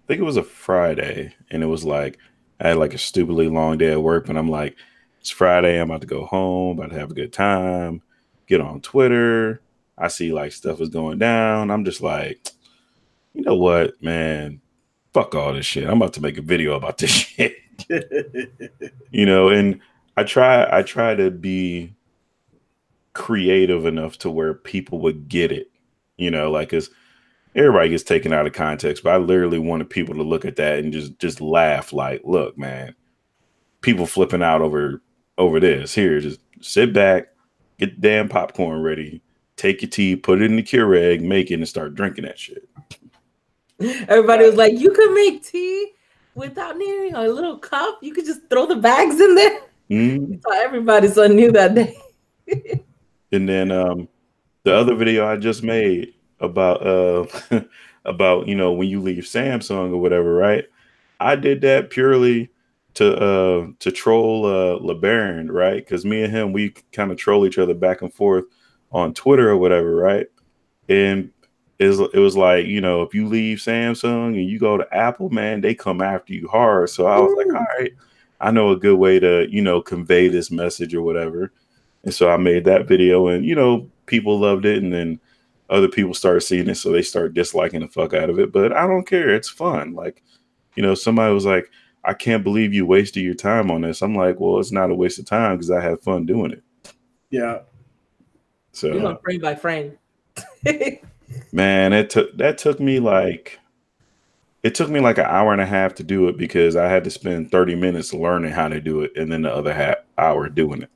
S4: think it was a Friday, and it was like I had like a stupidly long day at work, but I'm like, it's Friday, I'm about to go home, about to have a good time, get on Twitter. I see like stuff is going down. I'm just like, you know what, man? Fuck all this shit. I'm about to make a video about this shit. You know, and I try to be creative enough to where people would get it. You know, like, cause everybody gets taken out of context, but I literally wanted people to look at that and just laugh like, look, man, people flipping out over this. Here, just sit back, get the damn popcorn ready, take your tea, put it in the Keurig, make it, and start drinking that shit.
S2: Everybody was like, you can make tea without needing a little cup. You could just throw the bags in there.
S4: Mm-hmm.
S2: So everybody knew that day.
S4: And then the other video I just made about about, you know, when you leave Samsung or whatever, right? I did that purely to troll LeBaron, right? Because me and him, we kind of troll each other back and forth on Twitter or whatever, right? And it was like, you know, if you leave Samsung and you go to Apple, man, they come after you hard. So I was like, all right, I know a good way to, you know, convey this message or whatever. And so I made that video, and, you know, people loved it, and then other people started seeing it, so they start disliking the fuck out of it. But I don't care. It's fun. Like, you know, somebody was like, I can't believe you wasted your time on this. I'm like, well, it's not a waste of time because I had fun doing it.
S1: Yeah.
S2: So you know, frame by frame.
S4: Man, it took me like an hour and a half to do it, because I had to spend 30 minutes learning how to do it, and then the other half hour doing it.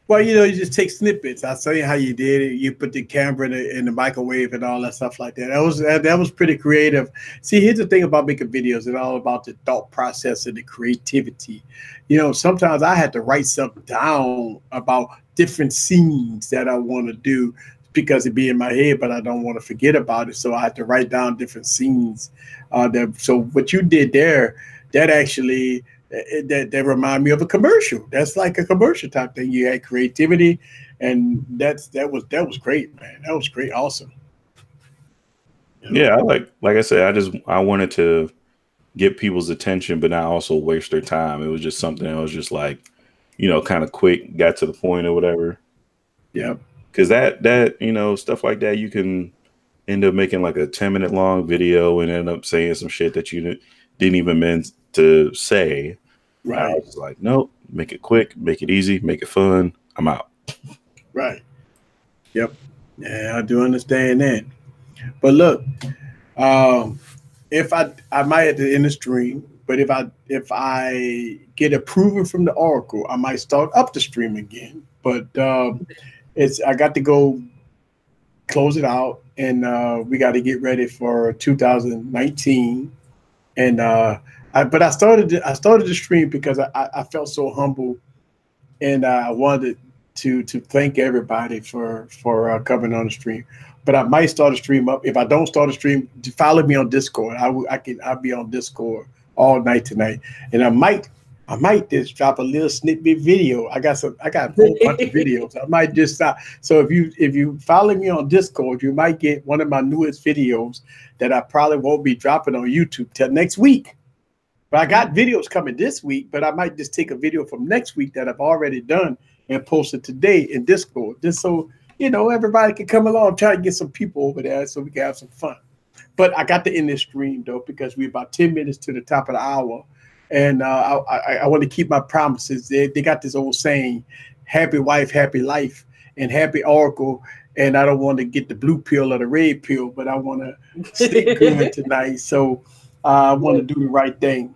S1: Well, you know, you just take snippets. I'll tell you how you did it. You put the camera in the microwave and all that stuff like that. That was pretty creative. See, here's the thing about making videos. It's all about the thought process and the creativity. You know, sometimes I had to write something down about different scenes that I want to do, because it be in my head, but I don't want to forget about it. So I had to write down different scenes. So what you did there, that actually... That remind me of a commercial. That's like a commercial type thing. You had creativity, and that was great, man. That was great, awesome.
S4: You know? Yeah, like I said, I wanted to get people's attention, but not also waste their time. It was just something that was just like, you know, kind of quick, got to the point or whatever.
S1: Yeah,
S4: because that you know, stuff like that, you can end up making like a 10-minute long video and end up saying some shit that you didn't even mean to say.
S1: Right.
S4: I was like, nope, make it quick, make it easy, make it fun. I'm out.
S1: Right. Yep. Yeah, I do understand that. But look, if I might have to end the stream, but if I get approval from the Oracle, I might start up the stream again. But I got to go close it out, and we got to get ready for 2019. And but I started the stream because I felt so humble, and I wanted to thank everybody for coming on the stream. But I might start a stream up. If I don't start a stream, follow me on Discord. I'll be on Discord all night tonight, and I might just drop a little snippet video. I got a whole bunch of videos. I might just stop. So if you follow me on Discord, you might get one of my newest videos that I probably won't be dropping on YouTube till next week. But I got videos coming this week, but I might just take a video from next week that I've already done and post it today in Discord, just so everybody can come along. Try to get some people over there so we can have some fun. But I got to end this stream though because we're about 10 minutes to the top of the hour, and I want to keep my promises. They got this old saying, "Happy wife, happy life," and happy Oracle. And I don't want to get the blue pill or the red pill, but I want to stay good tonight. So I want to do the right thing.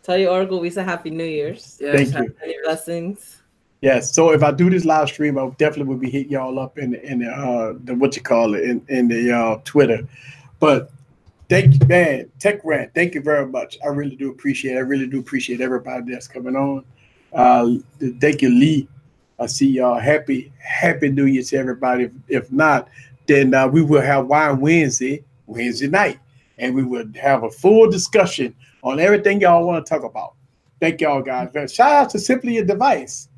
S2: Tell your Oracle we say Happy New Year's.
S3: Yes.
S1: Thank you.
S2: Many blessings.
S1: Yes. So if I do this live stream, I definitely will be hitting y'all up in the what you call it in the Twitter. But thank you, man. Tech Rant. Thank you very much. I really do appreciate it. I really do appreciate everybody that's coming on. Thank you, Lee. I see y'all. Happy New Year to everybody. If not, then we will have Wine Wednesday night, and we will have a full discussion on everything y'all want to talk about. Thank y'all, guys. Shout out to Simply a Device.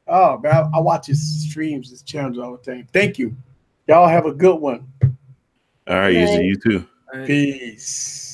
S1: Oh, man, I watch his streams, his channels all the time. Thank you. Y'all have a good one.
S4: All right, Easy, you too.
S3: All right.
S1: Peace.